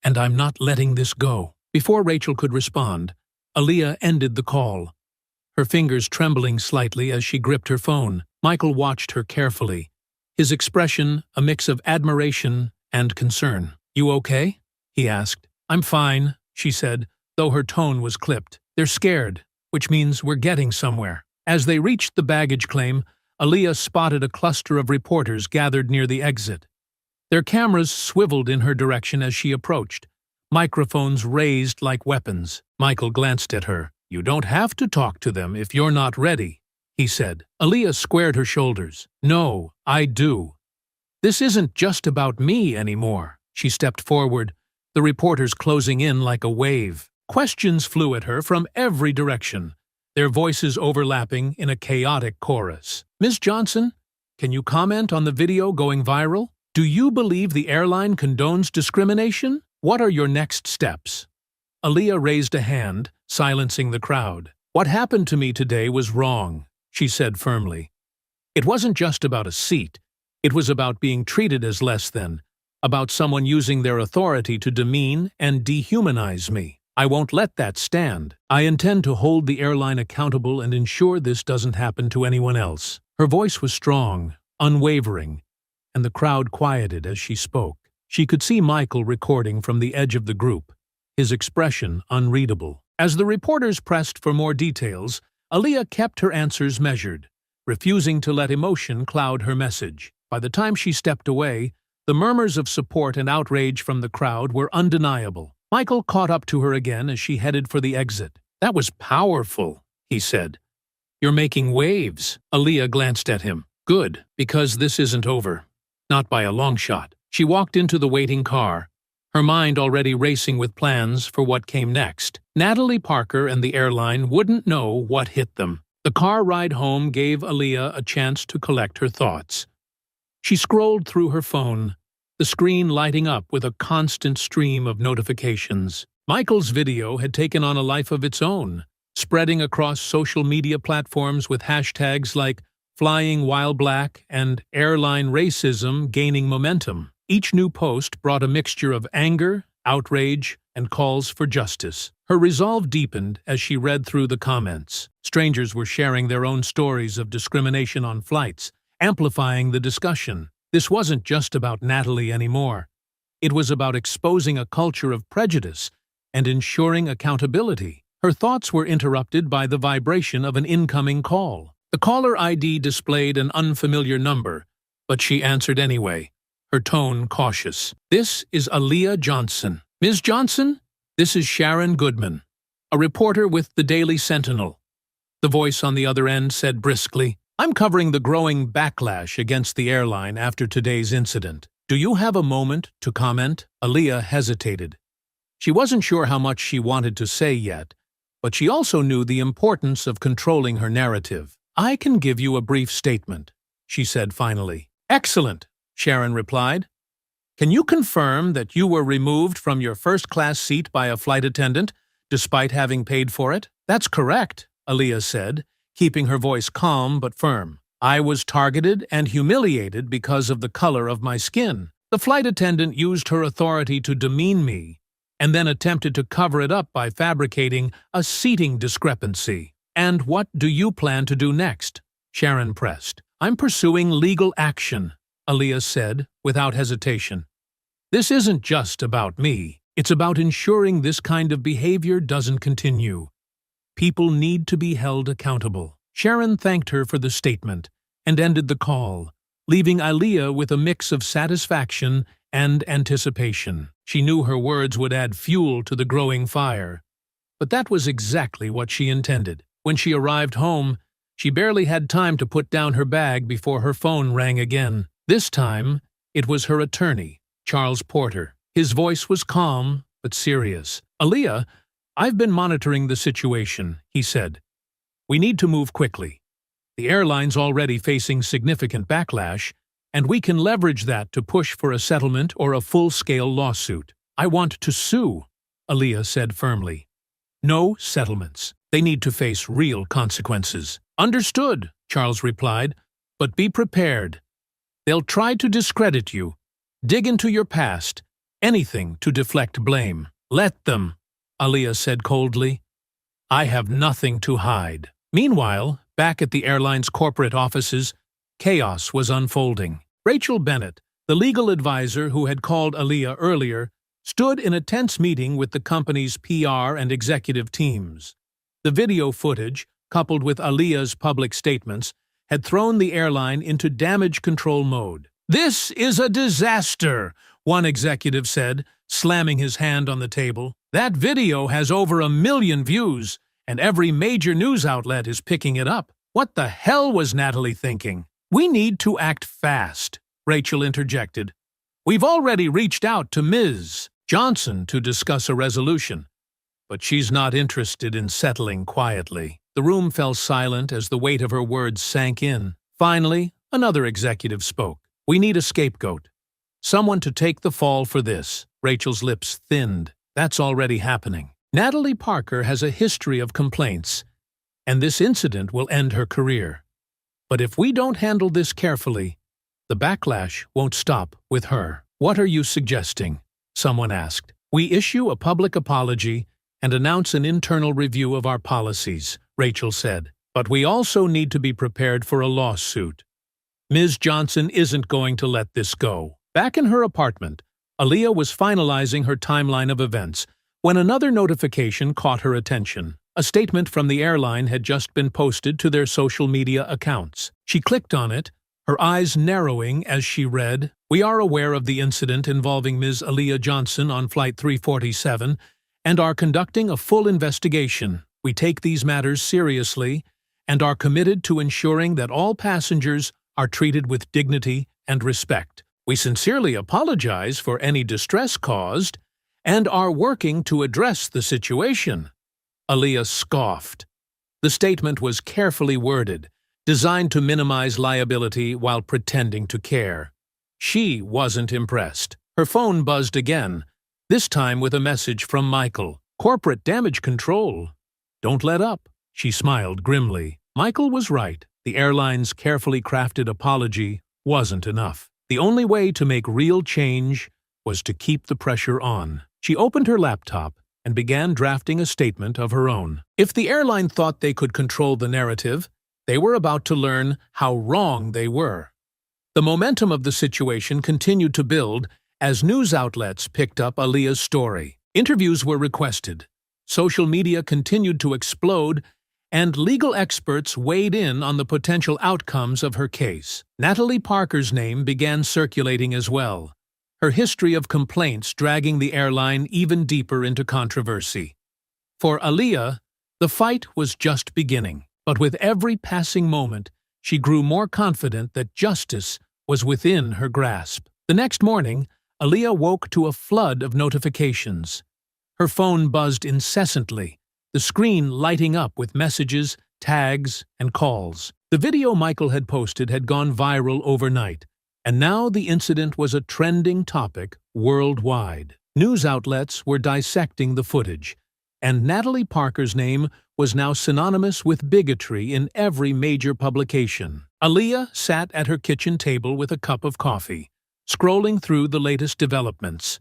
[SPEAKER 1] And I'm not letting this go. Before Rachel could respond, Aaliyah ended the call, her fingers trembling slightly as she gripped her phone. Michael watched her carefully, his expression a mix of admiration and concern. You okay? He asked. I'm fine, she said, though her tone was clipped. They're scared, which means we're getting somewhere. As they reached the baggage claim, Aaliyah spotted a cluster of reporters gathered near the exit. Their cameras swiveled in her direction as she approached, microphones raised like weapons. Michael glanced at her. You don't have to talk to them if you're not ready, he said. Aaliyah squared her shoulders. No, I do. This isn't just about me anymore. She stepped forward, the reporters closing in like a wave. Questions flew at her from every direction, their voices overlapping in a chaotic chorus. Ms. Johnson, can you comment on the video going viral? Do you believe the airline condones discrimination? What are your next steps? Aaliyah raised a hand, silencing the crowd. What happened to me today was wrong, she said firmly. It wasn't just about a seat. It was about being treated as less than, about someone using their authority to demean and dehumanize me. I won't let that stand. I intend to hold the airline accountable and ensure this doesn't happen to anyone else. Her voice was strong, unwavering, and the crowd quieted as she spoke. She could see Michael recording from the edge of the group, his expression unreadable. As the reporters pressed for more details, Aaliyah kept her answers measured, refusing to let emotion cloud her message. By the time she stepped away, the murmurs of support and outrage from the crowd were undeniable. Michael caught up to her again as she headed for the exit. That was powerful, he said. You're making waves. Aaliyah glanced at him. Good, because this isn't over. Not by a long shot. She walked into the waiting car, her mind already racing with plans for what came next. Natalie Parker and the airline wouldn't know what hit them. The car ride home gave Aaliyah a chance to collect her thoughts. She scrolled through her phone, the screen lighting up with a constant stream of notifications. Michael's video had taken on a life of its own, spreading across social media platforms with hashtags like Flying While Black and Airline Racism gaining momentum. Each new post brought a mixture of anger, outrage, and calls for justice. Her resolve deepened as she read through the comments. Strangers were sharing their own stories of discrimination on flights, amplifying the discussion. This wasn't just about Natalie anymore. It was about exposing a culture of prejudice and ensuring accountability. Her thoughts were interrupted by the vibration of an incoming call. The caller ID displayed an unfamiliar number, but she answered anyway, her tone cautious. This is Aaliyah Johnson. Ms. Johnson, this is Sharon Goodman, a reporter with the Daily Sentinel. The voice on the other end said briskly, I'm covering the growing backlash against the airline after today's incident. Do you have a moment to comment? Aaliyah hesitated. She wasn't sure how much she wanted to say yet, but she also knew the importance of controlling her narrative. I can give you a brief statement, she said finally. Excellent, Sharon replied. Can you confirm that you were removed from your first-class seat by a flight attendant, despite having paid for it? That's correct, Aaliyah said, keeping her voice calm but firm. I was targeted and humiliated because of the color of my skin. The flight attendant used her authority to demean me, and then attempted to cover it up by fabricating a seating discrepancy. And what do you plan to do next? Sharon pressed. I'm pursuing legal action, Aaliyah said, without hesitation. This isn't just about me. It's about ensuring this kind of behavior doesn't continue. People need to be held accountable. Sharon thanked her for the statement and ended the call, leaving Aaliyah with a mix of satisfaction and anticipation. She knew her words would add fuel to the growing fire, but that was exactly what she intended. When she arrived home, she barely had time to put down her bag before her phone rang again. This time, it was her attorney, Charles Porter. His voice was calm but serious. "Aaliyah, I've been monitoring the situation," he said. "We need to move quickly. The airline's already facing significant backlash, and we can leverage that to push for a settlement or a full-scale lawsuit." "I want to sue," Aaliyah said firmly. "No settlements. They need to face real consequences." "Understood," Charles replied, "but be prepared. They'll try to discredit you, dig into your past, anything to deflect blame." "Let them," Aaliyah said coldly. "I have nothing to hide." Meanwhile, back at the airline's corporate offices, chaos was unfolding. Rachel Bennett, the legal advisor who had called Aaliyah earlier, stood in a tense meeting with the company's PR and executive teams. The video footage, coupled with Aaliyah's public statements, had thrown the airline into damage control mode. "This is a disaster," one executive said, slamming his hand on the table. "That video has over 1 million views, and every major news outlet is picking it up. What the hell was Natalie thinking?" "We need to act fast," Rachel interjected. "We've already reached out to Ms. Johnson to discuss a resolution, but she's not interested in settling quietly." The room fell silent as the weight of her words sank in. Finally, another executive spoke. "We need a scapegoat. Someone to take the fall for this." Rachel's lips thinned. "That's already happening. Natalie Parker has a history of complaints, and this incident will end her career. But if we don't handle this carefully, the backlash won't stop with her." "What are you suggesting?" someone asked. "We issue a public apology and announce an internal review of our policies," Rachel said. "But we also need to be prepared for a lawsuit. Ms. Johnson isn't going to let this go." Back in her apartment, Aaliyah was finalizing her timeline of events when another notification caught her attention. A statement from the airline had just been posted to their social media accounts. She clicked on it, her eyes narrowing as she read, "We are aware of the incident involving Ms. Aaliyah Johnson on Flight 347 and are conducting a full investigation. We take these matters seriously and are committed to ensuring that all passengers are treated with dignity and respect. We sincerely apologize for any distress caused and are working to address the situation." Aaliyah scoffed. The statement was carefully worded, designed to minimize liability while pretending to care. She wasn't impressed. Her phone buzzed again, this time with a message from Michael. "Corporate damage control. Don't let up." She smiled grimly. Michael was right. The airline's carefully crafted apology wasn't enough. The only way to make real change was to keep the pressure on. She opened her laptop and began drafting a statement of her own. If the airline thought they could control the narrative, they were about to learn how wrong they were. The momentum of the situation continued to build as news outlets picked up Aaliyah's story. Interviews were requested. Social media continued to explode, and legal experts weighed in on the potential outcomes of her case. Natalie Parker's name began circulating as well, her history of complaints dragging the airline even deeper into controversy. For Aaliyah, the fight was just beginning, but with every passing moment, she grew more confident that justice was within her grasp. The next morning, Aaliyah woke to a flood of notifications. Her phone buzzed incessantly, the screen lighting up with messages, tags, and calls. The video Michael had posted had gone viral overnight, and now the incident was a trending topic worldwide. News outlets were dissecting the footage, and Natalie Parker's name was now synonymous with bigotry in every major publication. Aaliyah sat at her kitchen table with a cup of coffee, scrolling through the latest developments.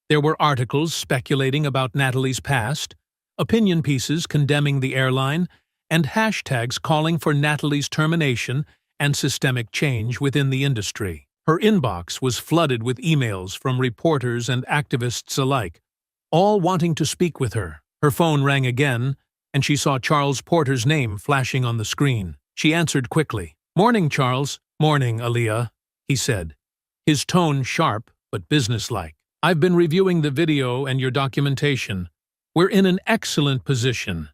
[SPEAKER 1] There were articles speculating about Natalie's past, opinion pieces condemning the airline, and hashtags calling for Natalie's termination and systemic change within the industry. Her inbox was flooded with emails from reporters and activists alike, all wanting to speak with her. Her phone rang again, and she saw Charles Porter's name flashing on the screen. She answered quickly. "Morning, Charles." "Morning, Aaliyah," he said, his tone sharp but businesslike. "I've been reviewing the video and your documentation. We're in an excellent position.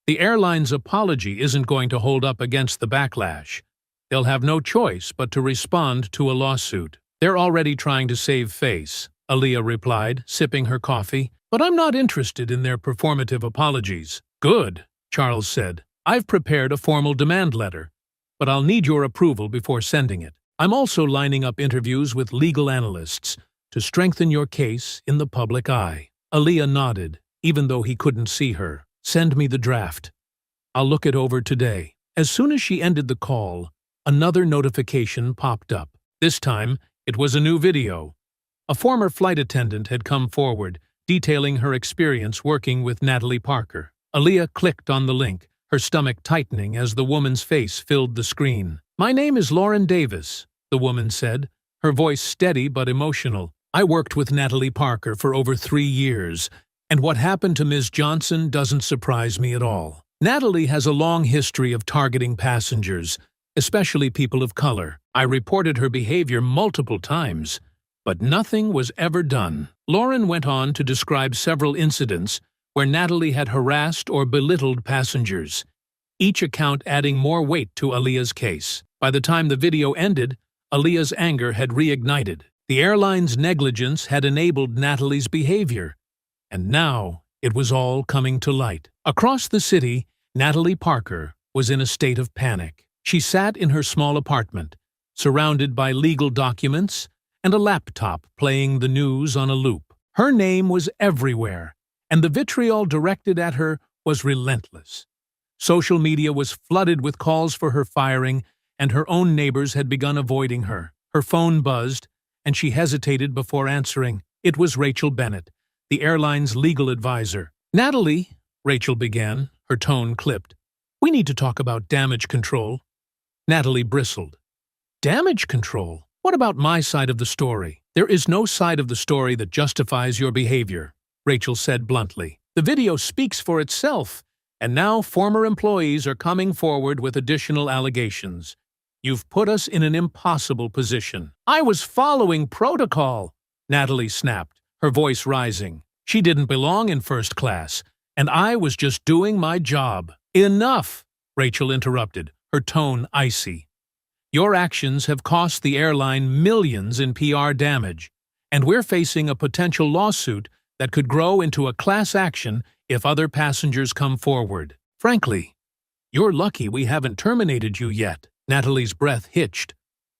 [SPEAKER 1] The airline's apology isn't going to hold up against the backlash. They'll have no choice but to respond to a lawsuit. They're already trying to save face. Aaliyah replied, sipping her coffee. "But I'm not interested in their performative apologies." "Good," Charles said. "I've prepared a formal demand letter, but I'll need your approval before sending it. I'm also lining up interviews with legal analysts to strengthen your case in the public eye." Aaliyah nodded, even though he couldn't see her. "Send me the draft. I'll look it over today." As soon as she ended the call, another notification popped up. This time, it was a new video. A former flight attendant had come forward, detailing her experience working with Natalie Parker. Aaliyah clicked on the link, her stomach tightening as the woman's face filled the screen. "My name is Lauren Davis," the woman said, her voice steady but emotional. "I worked with Natalie Parker for over 3 years, and what happened to Ms. Johnson doesn't surprise me at all. Natalie has a long history of targeting passengers, especially people of color. I reported her behavior multiple times, but nothing was ever done." Lauren went on to describe several incidents where Natalie had harassed or belittled passengers, each account adding more weight to Aaliyah's case. By the time the video ended, Aaliyah's anger had reignited. The airline's negligence had enabled Natalie's behavior, and now it was all coming to light. Across the city, Natalie Parker was in a state of panic. She sat in her small apartment, surrounded by legal documents and a laptop playing the news on a loop. Her name was everywhere, and the vitriol directed at her was relentless. Social media was flooded with calls for her firing, and her own neighbors had begun avoiding her. Her phone buzzed, and she hesitated before answering. It was Rachel Bennett, the airline's legal advisor. "Natalie," Rachel began, her tone clipped. "We need to talk about damage control." Natalie bristled. "Damage control? What about my side of the story?" "There is no side of the story that justifies your behavior," Rachel said bluntly. "The video speaks for itself, and now former employees are coming forward with additional allegations. You've put us in an impossible position." "I was following protocol," Natalie snapped, her voice rising. "She didn't belong in first class, and I was just doing my job." "Enough," Rachel interrupted, her tone icy. "Your actions have cost the airline millions in PR damage, and we're facing a potential lawsuit that could grow into a class action if other passengers come forward. Frankly, you're lucky we haven't terminated you yet." Natalie's breath hitched,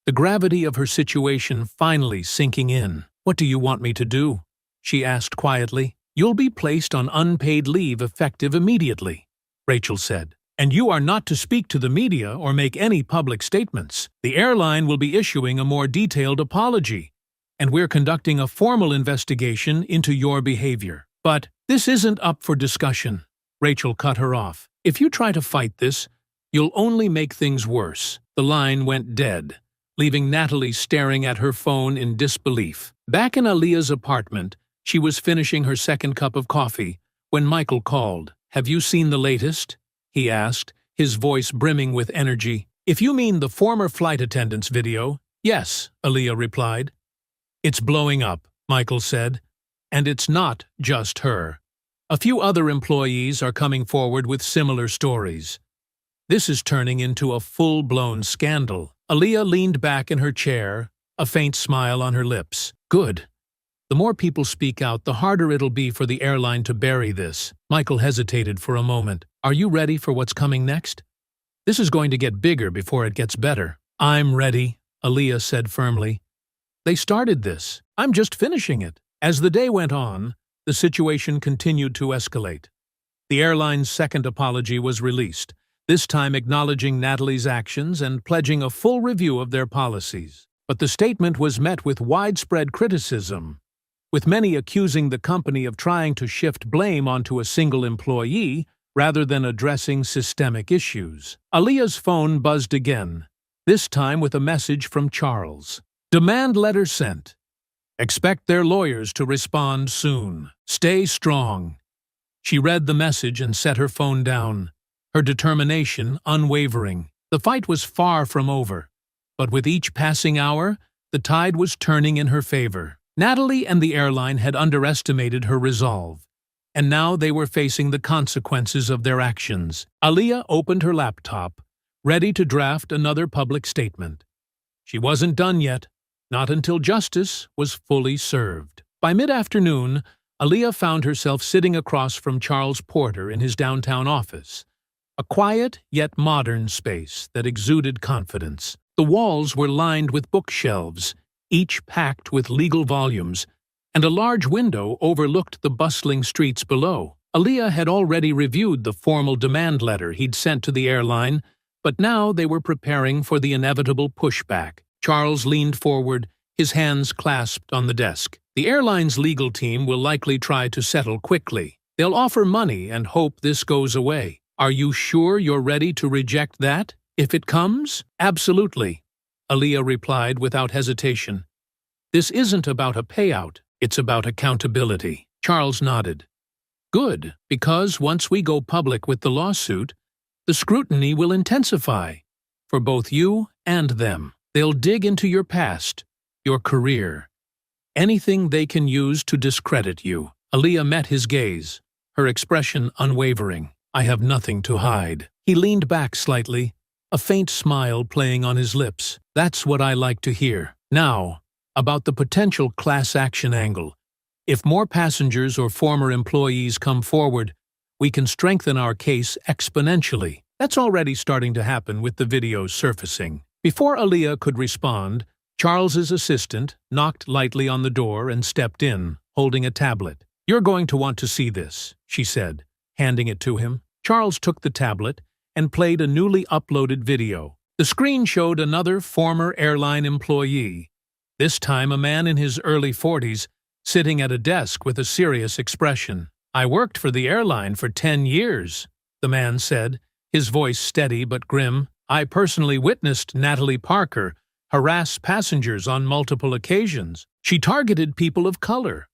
[SPEAKER 1] the gravity of her situation finally sinking in. "What do you want me to do?" she asked quietly. "You'll be placed on unpaid leave effective immediately," Rachel said. "And you are not to speak to the media or make any public statements. The airline will be issuing a more detailed apology, and we're conducting a formal investigation into your behavior." "But this isn't up for discussion," Rachel cut her off. "If you try to fight this, you'll only make things worse." The line went dead, leaving Natalie staring at her phone in disbelief. Back in Aaliyah's apartment, she was finishing her second cup of coffee when Michael called. "Have you seen the latest?" he asked, his voice brimming with energy. "If you mean the former flight attendant's video, yes," Aaliyah replied. "It's blowing up," Michael said, "and it's not just her. A few other employees are coming forward with similar stories. This is turning into a full-blown scandal." Aaliyah leaned back in her chair, a faint smile on her lips. "Good. The more people speak out, the harder it'll be for the airline to bury this." Michael hesitated for a moment. "Are you ready for what's coming next? This is going to get bigger before it gets better." "I'm ready," Aaliyah said firmly. "They started this. I'm just finishing it." As the day went on, the situation continued to escalate. The airline's second apology was released, this time acknowledging Natalie's actions and pledging a full review of their policies. But the statement was met with widespread criticism, with many accusing the company of trying to shift blame onto a single employee rather than addressing systemic issues. Aaliyah's phone buzzed again, this time with a message from Charles. "Demand letter sent. Expect their lawyers to respond soon. Stay strong." She read the message and set her phone down, her determination unwavering. The fight was far from over, but with each passing hour, the tide was turning in her favor. Natalie and the airline had underestimated her resolve, and now they were facing the consequences of their actions. Aaliyah opened her laptop, ready to draft another public statement. She wasn't done yet, not until justice was fully served. By mid-afternoon, Aaliyah found herself sitting across from Charles Porter in his downtown office, a quiet yet modern space that exuded confidence. The walls were lined with bookshelves, each packed with legal volumes, and a large window overlooked the bustling streets below. Aaliyah had already reviewed the formal demand letter he'd sent to the airline, but now they were preparing for the inevitable pushback. Charles leaned forward, his hands clasped on the desk. The airline's legal team will likely try to settle quickly. They'll offer money and hope this goes away. Are you sure you're ready to reject that, if it comes? Absolutely, Aaliyah replied without hesitation. This isn't about a payout, it's about accountability. Charles nodded. Good, because once we go public with the lawsuit, the scrutiny will intensify, for both you and them. They'll dig into your past, your career, anything they can use to discredit you. Aaliyah met his gaze, her expression unwavering. I have nothing to hide. He leaned back slightly, a faint smile playing on his lips. That's what I like to hear. Now, about the potential class action angle. If more passengers or former employees come forward, we can strengthen our case exponentially. That's already starting to happen with the videos surfacing. Before Aaliyah could respond, Charles's assistant knocked lightly on the door and stepped in, holding a tablet. You're going to want to see this, she said, handing it to him. Charles took the tablet and played a newly uploaded video. The screen showed another former airline employee, this time a man in his early 40s, sitting at a desk with a serious expression. I worked for the airline for 10 years, the man said, his voice steady but grim. I personally witnessed Natalie Parker harass passengers on multiple occasions. She targeted people of color,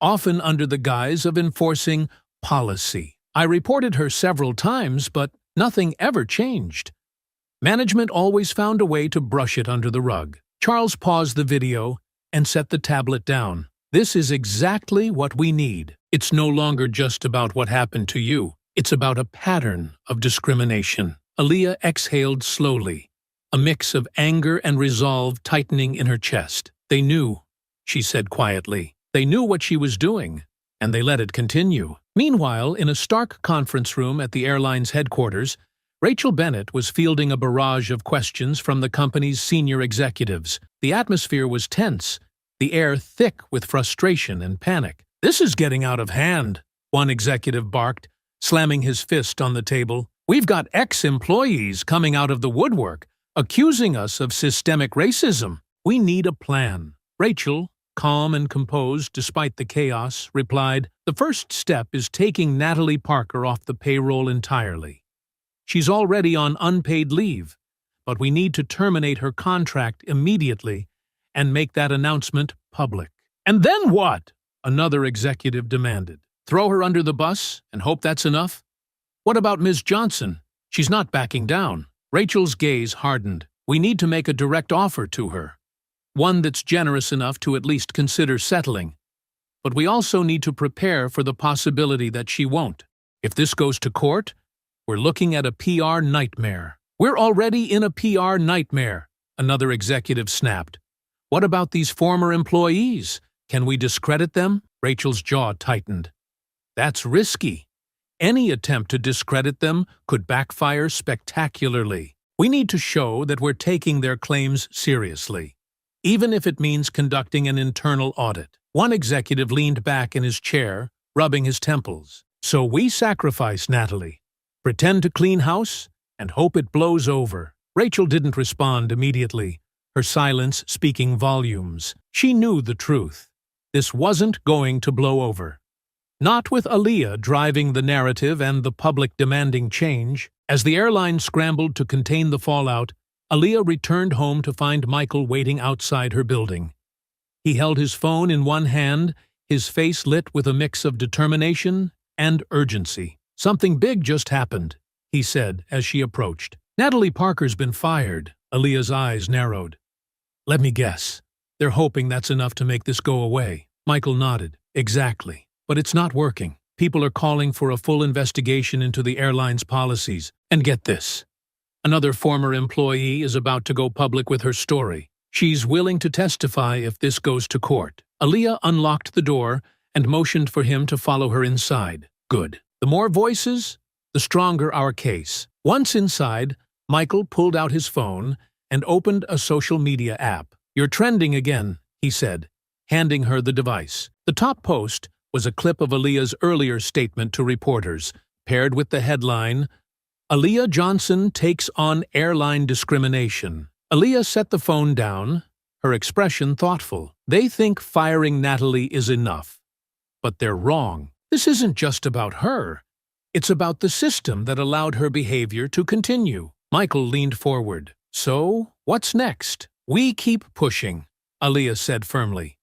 [SPEAKER 1] often under the guise of enforcing policy. I reported her several times, but nothing ever changed. Management always found a way to brush it under the rug. Charles paused the video and set the tablet down. This is exactly what we need. It's no longer just about what happened to you. It's about a pattern of discrimination. Aaliyah exhaled slowly, a mix of anger and resolve tightening in her chest. They knew, she said quietly. They knew what she was doing, and they let it continue. Meanwhile, in a stark conference room at the airline's headquarters, Rachel Bennett was fielding a barrage of questions from the company's senior executives. The atmosphere was tense, the air thick with frustration and panic. This is getting out of hand, one executive barked, slamming his fist on the table. We've got ex-employees coming out of the woodwork, accusing us of systemic racism. We need a plan. Rachel, calm and composed despite the chaos, replied, the first step is taking Natalie Parker off the payroll entirely. She's already on unpaid leave, but we need to terminate her contract immediately and make that announcement public. And then what? Another executive demanded. Throw her under the bus and hope that's enough? What about Ms. Johnson? She's not backing down. Rachel's gaze hardened. We need to make a direct offer to her, one that's generous enough to at least consider settling. But we also need to prepare for the possibility that she won't. If this goes to court, we're looking at a PR nightmare. We're already in a PR nightmare, another executive snapped. What about these former employees? Can we discredit them? Rachel's jaw tightened. That's risky. Any attempt to discredit them could backfire spectacularly. We need to show that we're taking their claims seriously, even if it means conducting an internal audit. One executive leaned back in his chair, rubbing his temples. So we sacrifice Natalie, pretend to clean house, and hope it blows over. Rachel didn't respond immediately, her silence speaking volumes. She knew the truth. This wasn't going to blow over. Not with Aaliyah driving the narrative and the public demanding change. As the airline scrambled to contain the fallout, Aaliyah returned home to find Michael waiting outside her building. He held his phone in one hand, his face lit with a mix of determination and urgency. Something big just happened, he said as she approached. Natalie Parker's been fired. Aaliyah's eyes narrowed. Let me guess. They're hoping that's enough to make this go away. Michael nodded. Exactly. But it's not working. People are calling for a full investigation into the airline's policies. And get this. Another former employee is about to go public with her story. She's willing to testify if this goes to court. Aaliyah unlocked the door and motioned for him to follow her inside. Good. The more voices, the stronger our case. Once inside, Michael pulled out his phone and opened a social media app. "You're trending again," he said, handing her the device. The top post was a clip of Aaliyah's earlier statement to reporters, paired with the headline, "Aaliyah Johnson takes on airline discrimination." Aaliyah set the phone down, her expression thoughtful. "They think firing Natalie is enough. But they're wrong. This isn't just about her. It's about the system that allowed her behavior to continue." Michael leaned forward. "So, what's next?" "We keep pushing," Aaliyah said firmly.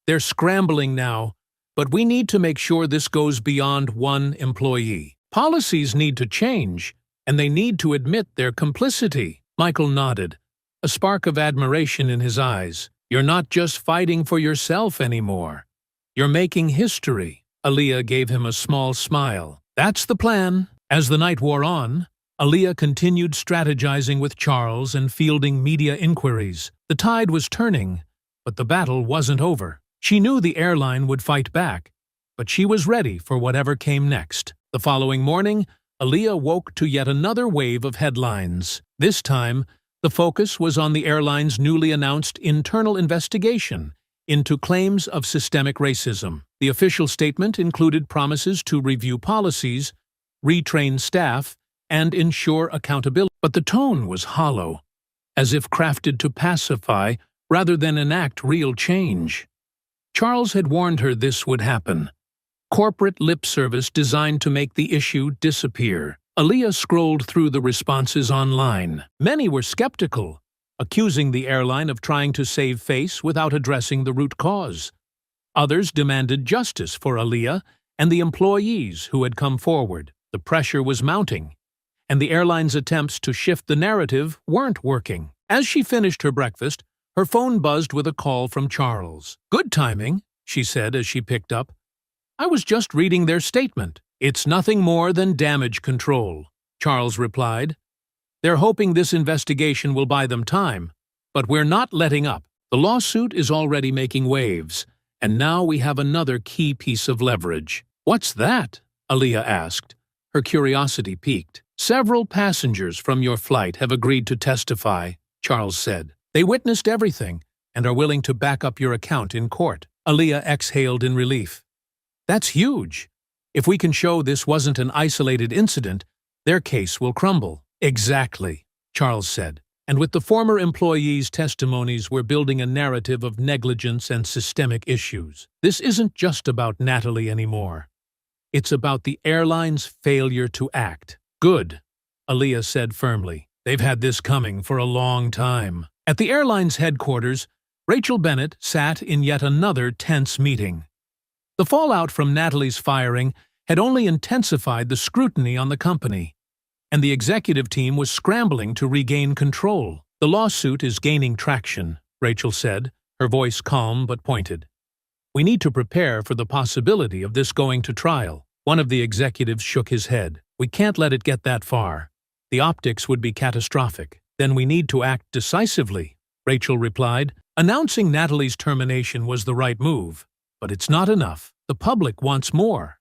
[SPEAKER 1] "They're scrambling now, but we need to make sure this goes beyond one employee. Policies need to change, and they need to admit their complicity." Michael nodded, a spark of admiration in his eyes. "You're not just fighting for yourself anymore. You're making history." Aaliyah gave him a small smile. "That's the plan." As the night wore on, Aaliyah continued strategizing with Charles and fielding media inquiries. The tide was turning, but the battle wasn't over. She knew the airline would fight back, but she was ready for whatever came next. The following morning, Aaliyah woke to yet another wave of headlines. This time, the focus was on the airline's newly announced internal investigation into claims of systemic racism. The official statement included promises to review policies, retrain staff, and ensure accountability. But the tone was hollow, as if crafted to pacify rather than enact real change. Charles had warned her this would happen. Corporate lip service designed to make the issue disappear. Aaliyah scrolled through the responses online. Many were skeptical, accusing the airline of trying to save face without addressing the root cause. Others demanded justice for Aaliyah and the employees who had come forward. The pressure was mounting, and the airline's attempts to shift the narrative weren't working. As she finished her breakfast, her phone buzzed with a call from Charles. "Good timing," she said as she picked up. "I was just reading their statement." "It's nothing more than damage control," Charles replied. "They're hoping this investigation will buy them time, but we're not letting up. The lawsuit is already making waves, and now we have another key piece of leverage." "What's that?" Aaliyah asked, her curiosity piqued. "Several passengers from your flight have agreed to testify," Charles said. "They witnessed everything and are willing to back up your account in court." Aaliyah exhaled in relief. "That's huge. If we can show this wasn't an isolated incident, their case will crumble." "Exactly," Charles said. "And with the former employees' testimonies, we're building a narrative of negligence and systemic issues. This isn't just about Natalie anymore. It's about the airline's failure to act." "Good," Aaliyah said firmly. "They've had this coming for a long time." At the airline's headquarters, Rachel Bennett sat in yet another tense meeting. The fallout from Natalie's firing had only intensified the scrutiny on the company, and the executive team was scrambling to regain control. "The lawsuit is gaining traction," Rachel said, her voice calm but pointed. "We need to prepare for the possibility of this going to trial." One of the executives shook his head. "We can't let it get that far. The optics would be catastrophic." "Then we need to act decisively," Rachel replied. Announcing Natalie's termination was the right move, but it's not enough. The public wants more.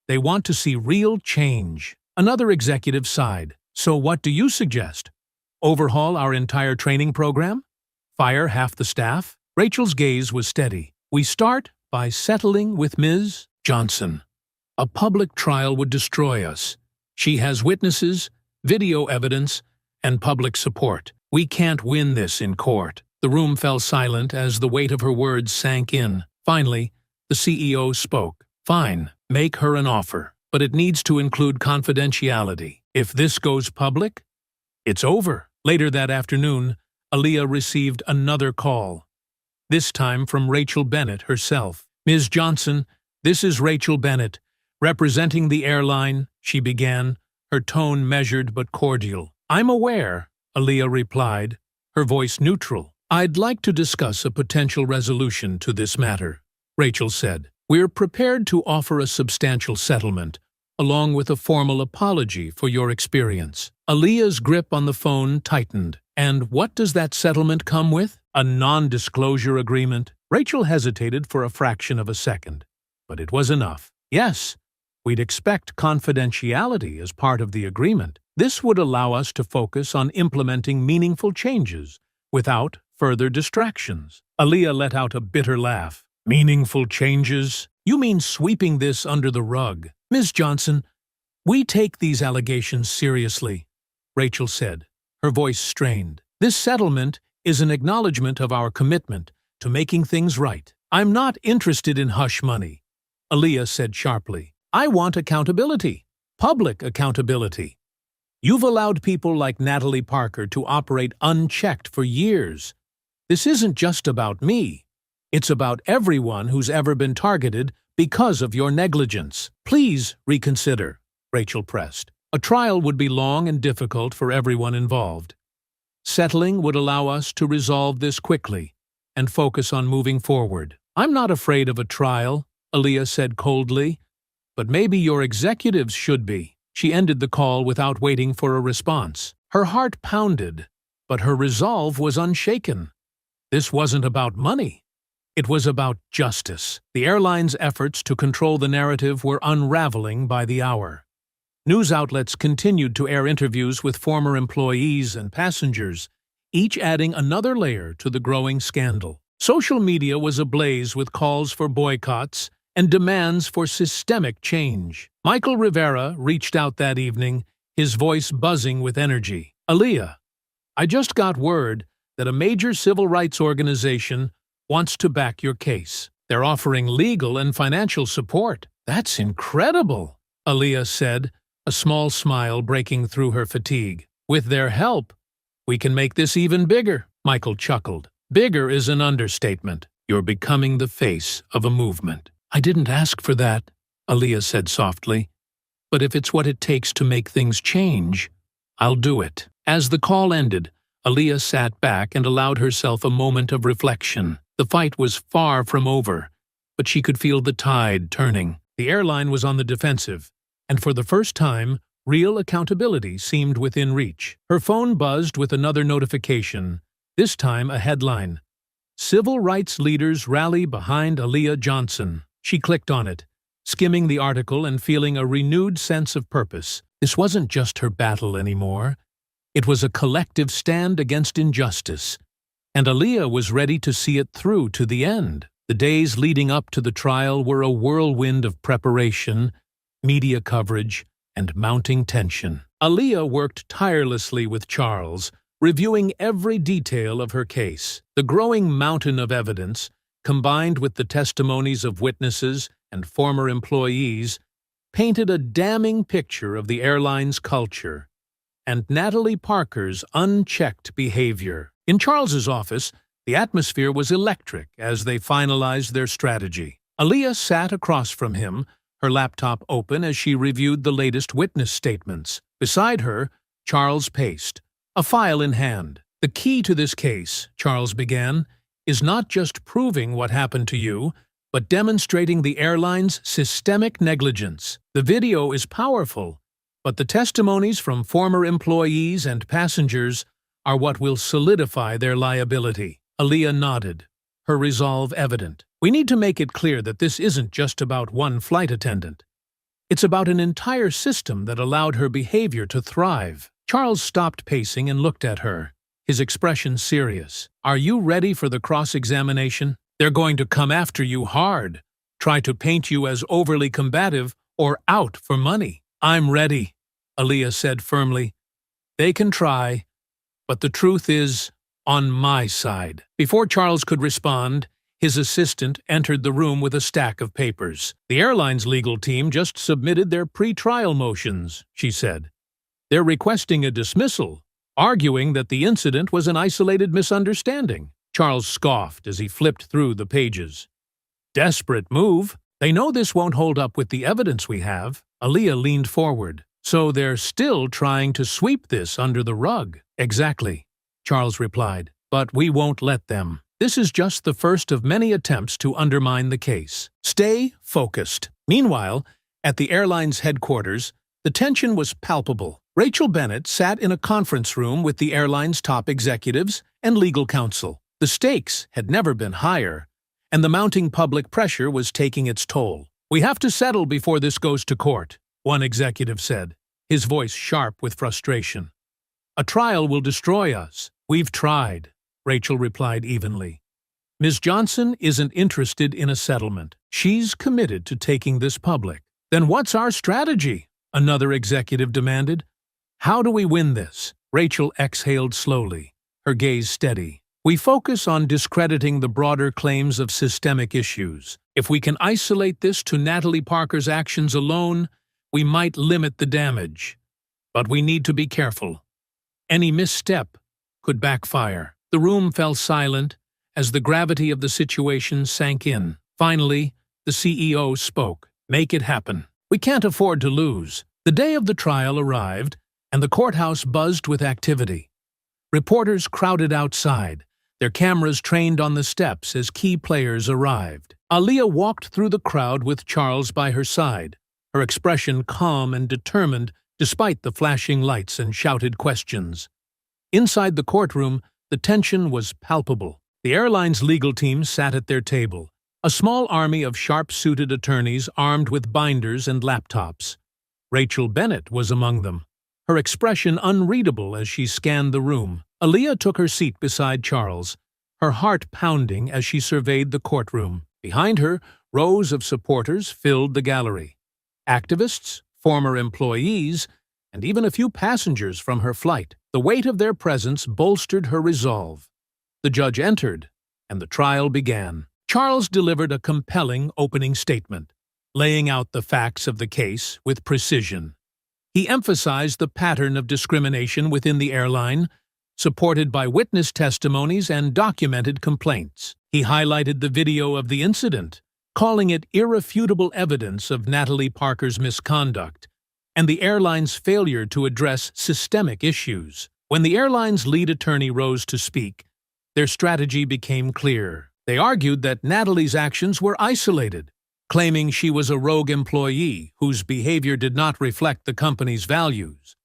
[SPEAKER 1] They want to see real change. Another executive sighed. "So what do you suggest? Overhaul our entire training program? Fire half the staff?" Rachel's gaze was steady. "We start by settling with Ms. Johnson. A public trial would destroy us. She has witnesses, video evidence, and public support. We can't win this in court." The room fell silent as the weight of her words sank in. Finally, the CEO spoke. "Fine, make her an offer, but it needs to include confidentiality. If this goes public, it's over." Later that afternoon, Aaliyah received another call, this time from Rachel Bennett herself. "Ms. Johnson, this is Rachel Bennett, representing the airline," she began, her tone measured but cordial. "I'm aware," Aaliyah replied, her voice neutral. "I'd like to discuss a potential resolution to this matter," Rachel said. "We're prepared to offer a substantial settlement, along with a formal apology for your experience." Aaliyah's grip on the phone tightened. "And what does that settlement come with?" "A non-disclosure agreement," Rachel hesitated for a fraction of a second, but it was enough. Yes, we'd expect confidentiality as part of the agreement. This would allow us to focus on implementing meaningful changes without further distractions. Aaliyah let out a bitter laugh. Meaningful changes? You mean sweeping this under the rug? Ms. Johnson, we take these allegations seriously, Rachel said, her voice strained. This settlement is an acknowledgement of our commitment to making things right. I'm not interested in hush money, Aaliyah said sharply. I want accountability, public accountability. You've allowed people like Natalie Parker to operate unchecked for years. This isn't just about me. It's about everyone who's ever been targeted because of your negligence. Please reconsider, Rachel pressed. A trial would be long and difficult for everyone involved. Settling would allow us to resolve this quickly and focus on moving forward. I'm not afraid of a trial, Aaliyah said coldly, but maybe your executives should be. She ended the call without waiting for a response. Her heart pounded, but her resolve was unshaken. This wasn't about money. It was about justice. The airline's efforts to control the narrative were unraveling by the hour. News outlets continued to air interviews with former employees and passengers, each adding another layer to the growing scandal. Social media was ablaze with calls for boycotts and demands for systemic change. Michael Rivera reached out that evening, his voice buzzing with energy. Aaliyah, I just got word that a major civil rights organization wants to back your case. They're offering legal and financial support. That's incredible, Aaliyah said, a small smile breaking through her fatigue. With their help, we can make this even bigger, Michael chuckled. Bigger is an understatement. You're becoming the face of a movement. I didn't ask for that, Aaliyah said softly. But if it's what it takes to make things change, I'll do it. As the call ended, Aaliyah sat back and allowed herself a moment of reflection. The fight was far from over, but she could feel the tide turning. The airline was on the defensive, and for the first time, real accountability seemed within reach. Her phone buzzed with another notification, this time a headline. Civil rights leaders rally behind Aaliyah Johnson. She clicked on it, skimming the article and feeling a renewed sense of purpose. This wasn't just her battle anymore. It was a collective stand against injustice, and Aaliyah was ready to see it through to the end. The days leading up to the trial were a whirlwind of preparation, media coverage, and mounting tension. Aaliyah worked tirelessly with Charles, reviewing every detail of her case. The growing mountain of evidence, combined with the testimonies of witnesses and former employees, painted a damning picture of the airline's culture and Natalie Parker's unchecked behavior. In Charles's office, the atmosphere was electric as they finalized their strategy. Aaliyah sat across from him, her laptop open as she reviewed the latest witness statements. Beside her, Charles paced, a file in hand. The key to this case, Charles began, is not just proving what happened to you, but demonstrating the airline's systemic negligence. The video is powerful, but the testimonies from former employees and passengers are what will solidify their liability. Aaliyah nodded, her resolve evident. We need to make it clear that this isn't just about one flight attendant. It's about an entire system that allowed her behavior to thrive. Charles stopped pacing and looked at her, his expression serious. Are you ready for the cross-examination? They're going to come after you hard, try to paint you as overly combative or out for money. I'm ready, Aaliyah said firmly. They can try, but the truth is on my side. Before Charles could respond, his assistant entered the room with a stack of papers. The airline's legal team just submitted their pre-trial motions, she said. They're requesting a dismissal, arguing that the incident was an isolated misunderstanding. Charles scoffed as he flipped through the pages. Desperate move. They know this won't hold up with the evidence we have. Aaliyah leaned forward. So they're still trying to sweep this under the rug. Exactly, Charles replied. But we won't let them. This is just the first of many attempts to undermine the case. Stay focused. Meanwhile, at the airline's headquarters, the tension was palpable. Rachel Bennett sat in a conference room with the airline's top executives and legal counsel. The stakes had never been higher, and the mounting public pressure was taking its toll. "We have to settle before this goes to court," one executive said, his voice sharp with frustration. "A trial will destroy us." "We've tried," Rachel replied evenly. "Ms. Johnson isn't interested in a settlement. She's committed to taking this public." "Then what's our strategy?" another executive demanded. "How do we win this?" Rachel exhaled slowly, her gaze steady. "We focus on discrediting the broader claims of systemic issues. If we can isolate this to Natalie Parker's actions alone, we might limit the damage. But we need to be careful. Any misstep could backfire." The room fell silent as the gravity of the situation sank in. Finally, the CEO spoke. "Make it happen. We can't afford to lose." The day of the trial arrived, and the courthouse buzzed with activity. Reporters crowded outside, their cameras trained on the steps as key players arrived. Aaliyah walked through the crowd with Charles by her side, her expression calm and determined despite the flashing lights and shouted questions. Inside the courtroom, the tension was palpable. The airline's legal team sat at their table, a small army of sharp-suited attorneys armed with binders and laptops. Rachel Bennett was among them, her expression unreadable as she scanned the room. Aaliyah took her seat beside Charles, her heart pounding as she surveyed the courtroom. Behind her, rows of supporters filled the gallery. Activists, former employees, and even a few passengers from her flight. The weight of their presence bolstered her resolve. The judge entered, and the trial began. Charles delivered a compelling opening statement, laying out the facts of the case with precision. He emphasized the pattern of discrimination within the airline, supported by witness testimonies and documented complaints. He highlighted the video of the incident, calling it irrefutable evidence of Natalie Parker's misconduct and the airline's failure to address systemic issues. When the airline's lead attorney rose to speak, their strategy became clear. They argued that Natalie's actions were isolated, claiming she was a rogue employee whose behavior did not reflect the company's values.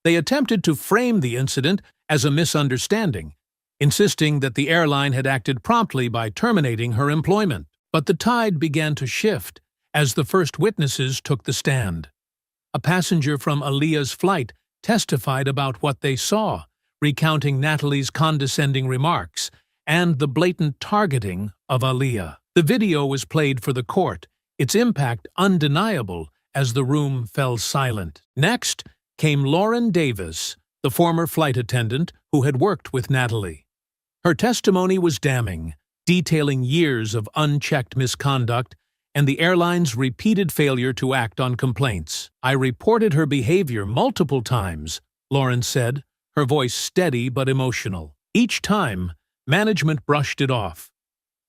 [SPEAKER 1] They attempted to frame the incident as a misunderstanding, insisting that the airline had acted promptly by terminating her employment. But the tide began to shift as the first witnesses took the stand. A passenger from Aaliyah's flight testified about what they saw, recounting Natalie's condescending remarks and the blatant targeting of Aaliyah. The video was played for the court, its impact undeniable as the room fell silent. Next came Lauren Davis, the former flight attendant who had worked with Natalie. Her testimony was damning, detailing years of unchecked misconduct and the airline's repeated failure to act on complaints. "I reported her behavior multiple times," Lauren said, her voice steady but emotional. "Each time, management brushed it off.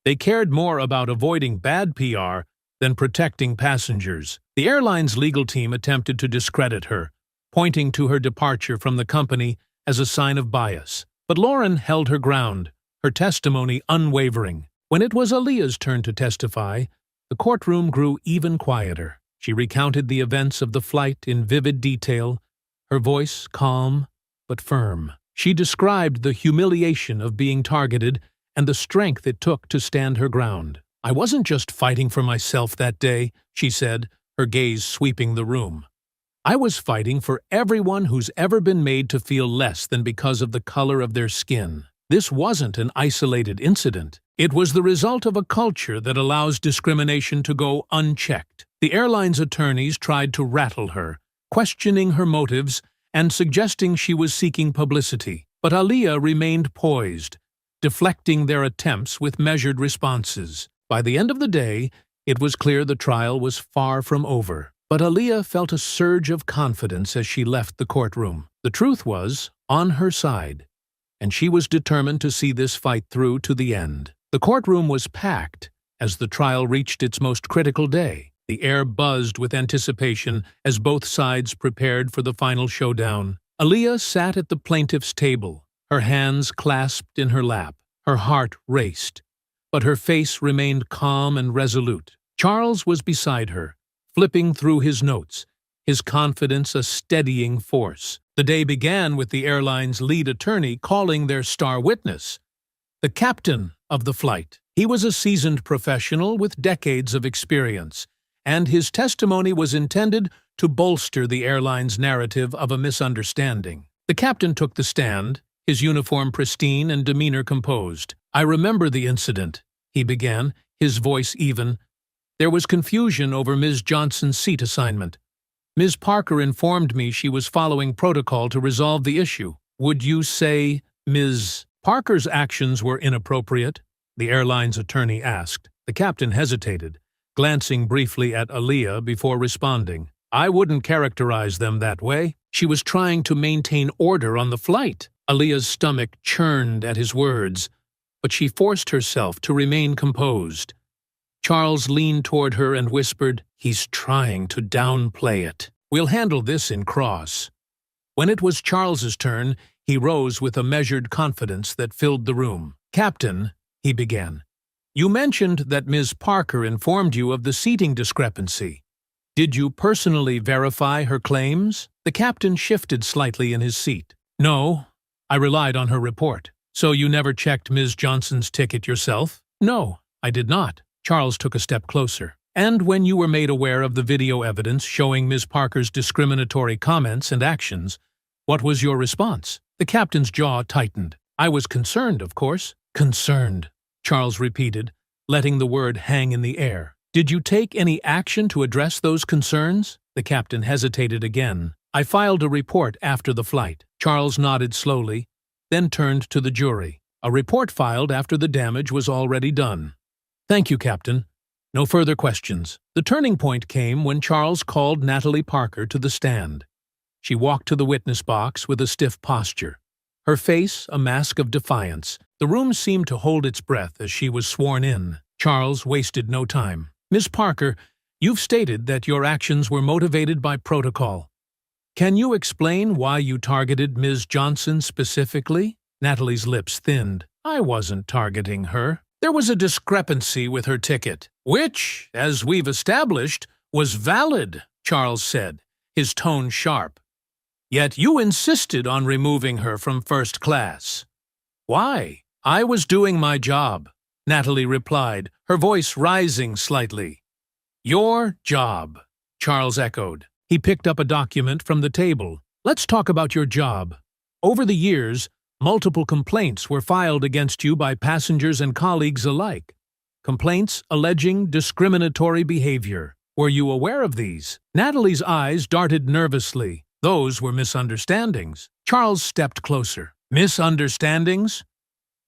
[SPEAKER 1] They cared more about avoiding bad PR than protecting passengers." The airline's legal team attempted to discredit her, pointing to her departure from the company as a sign of bias. But Lauren held her ground, her testimony unwavering. When it was Aaliyah's turn to testify, the courtroom grew even quieter. She recounted the events of the flight in vivid detail, her voice calm but firm. She described the humiliation of being targeted and the strength it took to stand her ground. "I wasn't just fighting for myself that day," she said, her gaze sweeping the room. "I was fighting for everyone who's ever been made to feel less than because of the color of their skin. This wasn't an isolated incident. It was the result of a culture that allows discrimination to go unchecked." The airline's attorneys tried to rattle her, questioning her motives and suggesting she was seeking publicity. But Aaliyah remained poised, deflecting their attempts with measured responses. By the end of the day, it was clear the trial was far from over. But Aaliyah felt a surge of confidence as she left the courtroom. The truth was on her side, and she was determined to see this fight through to the end. The courtroom was packed as the trial reached its most critical day. The air buzzed with anticipation as both sides prepared for the final showdown. Aaliyah sat at the plaintiff's table, her hands clasped in her lap. Her heart raced, but her face remained calm and resolute. Charles was beside her, flipping through his notes, his confidence a steadying force. The day began with the airline's lead attorney calling their star witness, the captain of the flight. He was a seasoned professional with decades of experience, and his testimony was intended to bolster the airline's narrative of a misunderstanding. The captain took the stand, his uniform pristine and demeanor composed. "I remember the incident," he began, his voice even. "There was confusion over Ms. Johnson's seat assignment. Ms. Parker informed me she was following protocol to resolve the issue. Would you say Ms. Parker's actions were inappropriate?" the airline's attorney asked. The captain hesitated, glancing briefly at Aaliyah before responding. "I wouldn't characterize them that way. She was trying to maintain order on the flight." Aaliyah's stomach churned at his words, but she forced herself to remain composed. Charles leaned toward her and whispered, "He's trying to downplay it. We'll handle this in cross." When it was Charles's turn, he rose with a measured confidence that filled the room. "Captain," he began, "you mentioned that Ms. Parker informed you of the seating discrepancy. Did you personally verify her claims?" The captain shifted slightly in his seat. "No, I relied on her report." "So you never checked Ms. Johnson's ticket yourself?" "No, I did not." Charles took a step closer. "And when you were made aware of the video evidence showing Ms. Parker's discriminatory comments and actions, what was your response?" The captain's jaw tightened. "I was concerned, of course." "Concerned," Charles repeated, letting the word hang in the air. "Did you take any action to address those concerns?" The captain hesitated again. "I filed a report after the flight." Charles nodded slowly, then turned to the jury. "A report filed after the damage was already done." "Thank you, Captain. No further questions." The turning point came when Charles called Natalie Parker to the stand. She walked to the witness box with a stiff posture, her face a mask of defiance. The room seemed to hold its breath as she was sworn in. Charles wasted no time. "Ms. Parker, you've stated that your actions were motivated by protocol. Can you explain why you targeted Ms. Johnson specifically?" Natalie's lips thinned. "I wasn't targeting her. There was a discrepancy with her ticket, which, as we've established, was valid," Charles said, his tone sharp. "Yet you insisted on removing her from first class. Why?" "I was doing my job," Natalie replied, her voice rising slightly. "Your job," Charles echoed. He picked up a document from the table. "Let's talk about your job. Over the years, multiple complaints were filed against you by passengers and colleagues alike. Complaints alleging discriminatory behavior. Were you aware of these?" Natalie's eyes darted nervously. "Those were misunderstandings." Charles stepped closer. "Misunderstandings?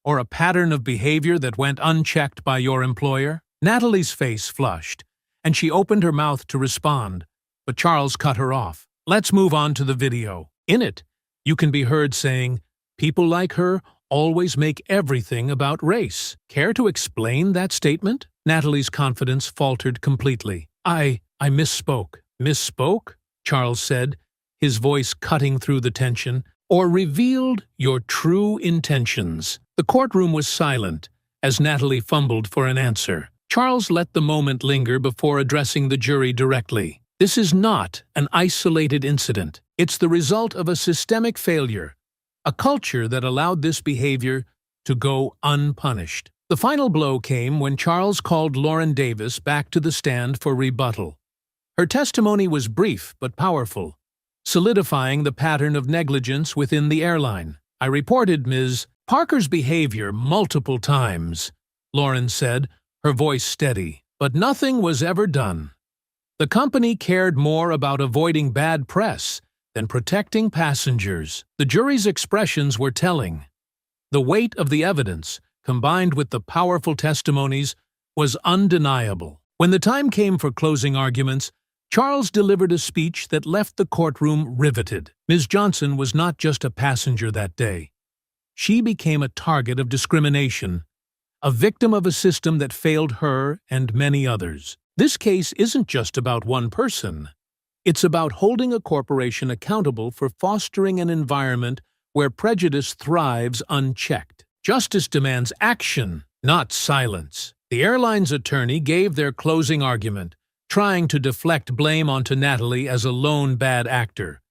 [SPEAKER 1] Or a pattern of behavior that went unchecked by your employer?" Natalie's face flushed, and she opened her mouth to respond, but Charles cut her off. "Let's move on to the video. In it, you can be heard saying, 'People like her always make everything about race.' Care to explain that statement?" Natalie's confidence faltered completely. I misspoke." "Misspoke?" Charles said, his voice cutting through the tension. "Or revealed your true intentions?" The courtroom was silent as Natalie fumbled for an answer. Charles let the moment linger before addressing the jury directly. "This is not an isolated incident. It's the result of a systemic failure, a culture that allowed this behavior to go unpunished." The final blow came when Charles called Lauren Davis back to the stand for rebuttal. Her testimony was brief but powerful, solidifying the pattern of negligence within the airline. "I reported Ms. Parker's behavior multiple times," Lauren said, her voice steady, "but nothing was ever done. The company cared more about avoiding bad press than protecting passengers." The jury's expressions were telling. The weight of the evidence, combined with the powerful testimonies, was undeniable. When the time came for closing arguments, Charles delivered a speech that left the courtroom riveted. Ms. Johnson was not just a passenger that day. She became a target of discrimination, a victim of a system that failed her and many others. This case isn't just about one person. It's about holding a corporation accountable for fostering an environment where prejudice thrives unchecked. Justice demands action, not silence. The airline's attorney gave their closing argument, trying to deflect blame onto Natalie as a lone bad actor.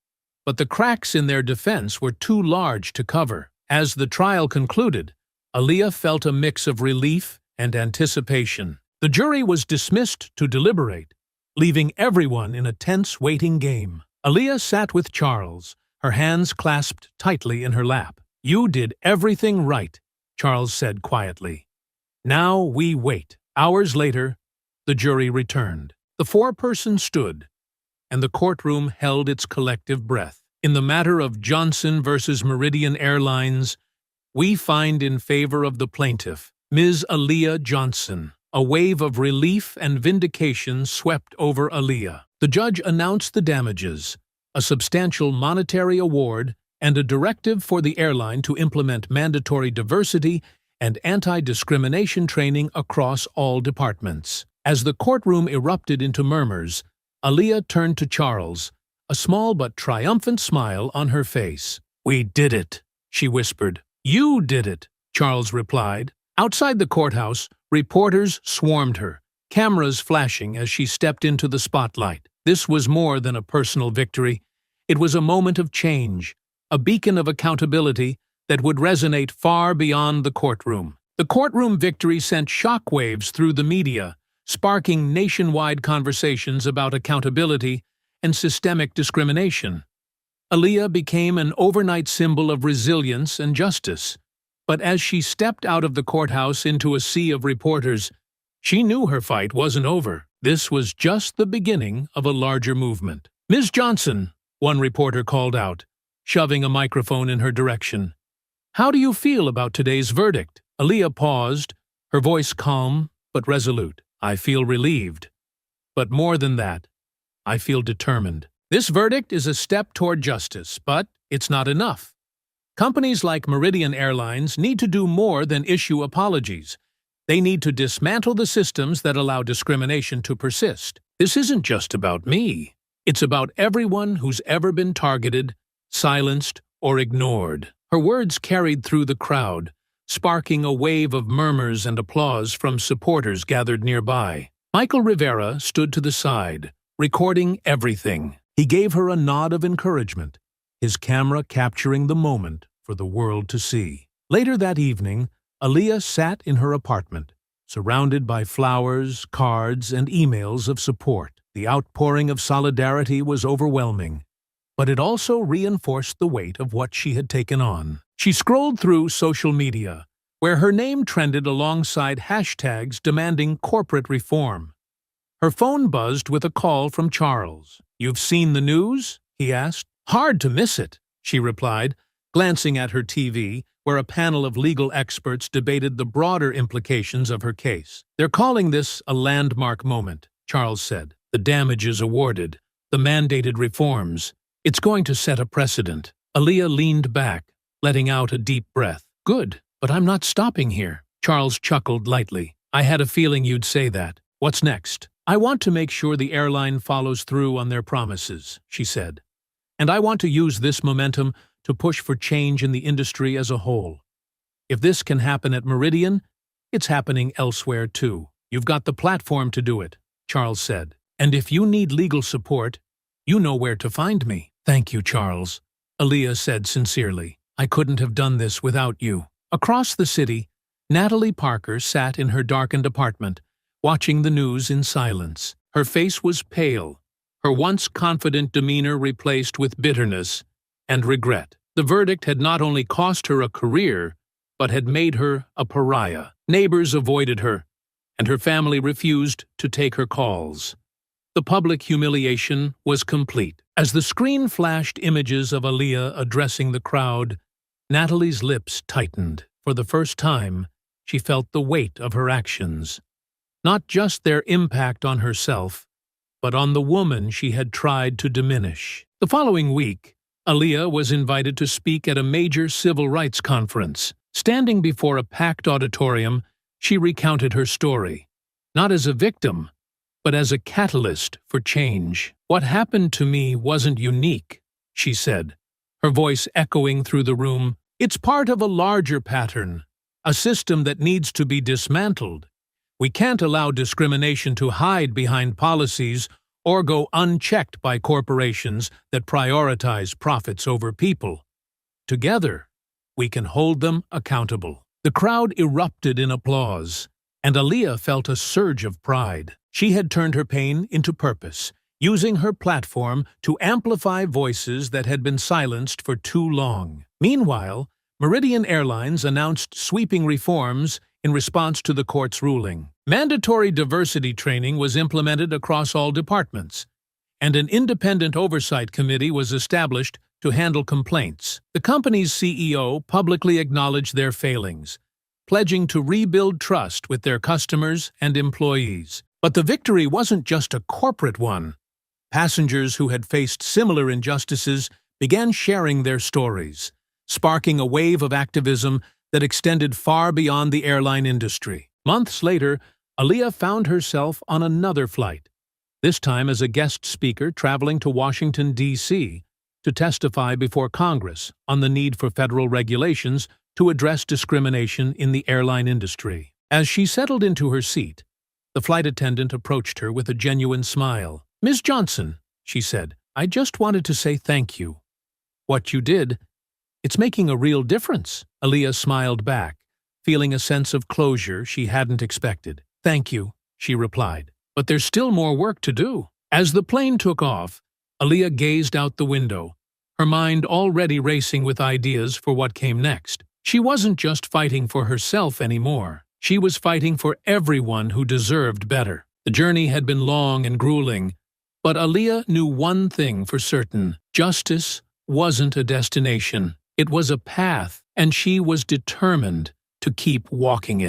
[SPEAKER 1] But the cracks in their defense were too large to cover. As the trial concluded, Aaliyah felt a mix of relief and anticipation. The jury was dismissed to deliberate, leaving everyone in a tense waiting game. Aaliyah sat with Charles, her hands clasped tightly in her lap. "You did everything right," Charles said quietly. "Now we wait." Hours later, the jury returned. The foreperson stood, and the courtroom held its collective breath. In the matter of Johnson versus Meridian Airlines, we find in favor of the plaintiff, Ms. Aaliyah Johnson. A wave of relief and vindication swept over Aaliyah. The judge announced the damages, a substantial monetary award, and a directive for the airline to implement mandatory diversity and anti-discrimination training across all departments. As the courtroom erupted into murmurs, Aaliyah turned to Charles, a small but triumphant smile on her face. "We did it," she whispered. "You did it," Charles replied. Outside the courthouse, reporters swarmed her, cameras flashing as she stepped into the spotlight. This was more than a personal victory. It was a moment of change, a beacon of accountability that would resonate far beyond the courtroom. The courtroom victory sent shockwaves through the media, sparking nationwide conversations about accountability and systemic discrimination. Aaliyah became an overnight symbol of resilience and justice. But as she stepped out of the courthouse into a sea of reporters, she knew her fight wasn't over. This was just the beginning of a larger movement. "Ms. Johnson," one reporter called out, shoving a microphone in her direction. "How do you feel about today's verdict?" Aaliyah paused, her voice calm but resolute. "I feel relieved. But more than that, I feel determined. This verdict is a step toward justice, but it's not enough. Companies like Meridian Airlines need to do more than issue apologies. They need to dismantle the systems that allow discrimination to persist. This isn't just about me. It's about everyone who's ever been targeted, silenced, or ignored." Her words carried through the crowd, sparking a wave of murmurs and applause from supporters gathered nearby. Michael Rivera stood to the side, recording everything. He gave her a nod of encouragement, his camera capturing the moment for the world to see. Later that evening, Aaliyah sat in her apartment, surrounded by flowers, cards, and emails of support. The outpouring of solidarity was overwhelming, but it also reinforced the weight of what she had taken on. She scrolled through social media, where her name trended alongside hashtags demanding corporate reform. Her phone buzzed with a call from Charles. "You've seen the news?" he asked. "Hard to miss it," she replied, glancing at her TV, where a panel of legal experts debated the broader implications of her case. "They're calling this a landmark moment," Charles said. "The damages awarded, the mandated reforms. It's going to set a precedent." Aaliyah leaned back, letting out a deep breath. "Good, but I'm not stopping here." Charles chuckled lightly. "I had a feeling you'd say that. What's next?" "I want to make sure the airline follows through on their promises," she said. "And I want to use this momentum to push for change in the industry as a whole. If this can happen at Meridian, it's happening elsewhere too." "You've got the platform to do it," Charles said. "And if you need legal support, you know where to find me." "Thank you, Charles," Aaliyah said sincerely. "I couldn't have done this without you." Across the city, Natalie Parker sat in her darkened apartment, watching the news in silence. Her face was pale, her once confident demeanor replaced with bitterness and regret. The verdict had not only cost her a career, but had made her a pariah. Neighbors avoided her, and her family refused to take her calls. The public humiliation was complete. As the screen flashed images of Aaliyah addressing the crowd, Natalie's lips tightened. For the first time, she felt the weight of her actions. Not just their impact on herself, but on the woman she had tried to diminish. The following week, Aaliyah was invited to speak at a major civil rights conference. Standing before a packed auditorium, she recounted her story, not as a victim, but as a catalyst for change. "What happened to me wasn't unique," she said, her voice echoing through the room. "It's part of a larger pattern, a system that needs to be dismantled. We can't allow discrimination to hide behind policies or go unchecked by corporations that prioritize profits over people. Together, we can hold them accountable." The crowd erupted in applause, And Aaliyah felt a surge of pride. She had turned her pain into purpose, using her platform to amplify voices that had been silenced for too long. Meanwhile, Meridian Airlines announced sweeping reforms in response to the court's ruling. Mandatory diversity training was implemented across all departments, and an independent oversight committee was established to handle complaints. The company's CEO publicly acknowledged their failings, pledging to rebuild trust with their customers and employees. But the victory wasn't just a corporate one. Passengers who had faced similar injustices began sharing their stories, sparking a wave of activism that extended far beyond the airline industry. Months later, Aaliyah found herself on another flight, this time as a guest speaker traveling to Washington, D.C., to testify before Congress on the need for federal regulations to address discrimination in the airline industry. As she settled into her seat, the flight attendant approached her with a genuine smile. "Ms. Johnson," she said, "I just wanted to say thank you. What you did, it's making a real difference." Aaliyah smiled back, feeling a sense of closure she hadn't expected. "Thank you," she replied, "but there's still more work to do." As the plane took off, Aaliyah gazed out the window, her mind already racing with ideas for what came next. She wasn't just fighting for herself anymore. She was fighting for everyone who deserved better. The journey had been long and grueling, but Aaliyah knew one thing for certain: justice wasn't a destination. It was a path, and she was determined to keep walking it.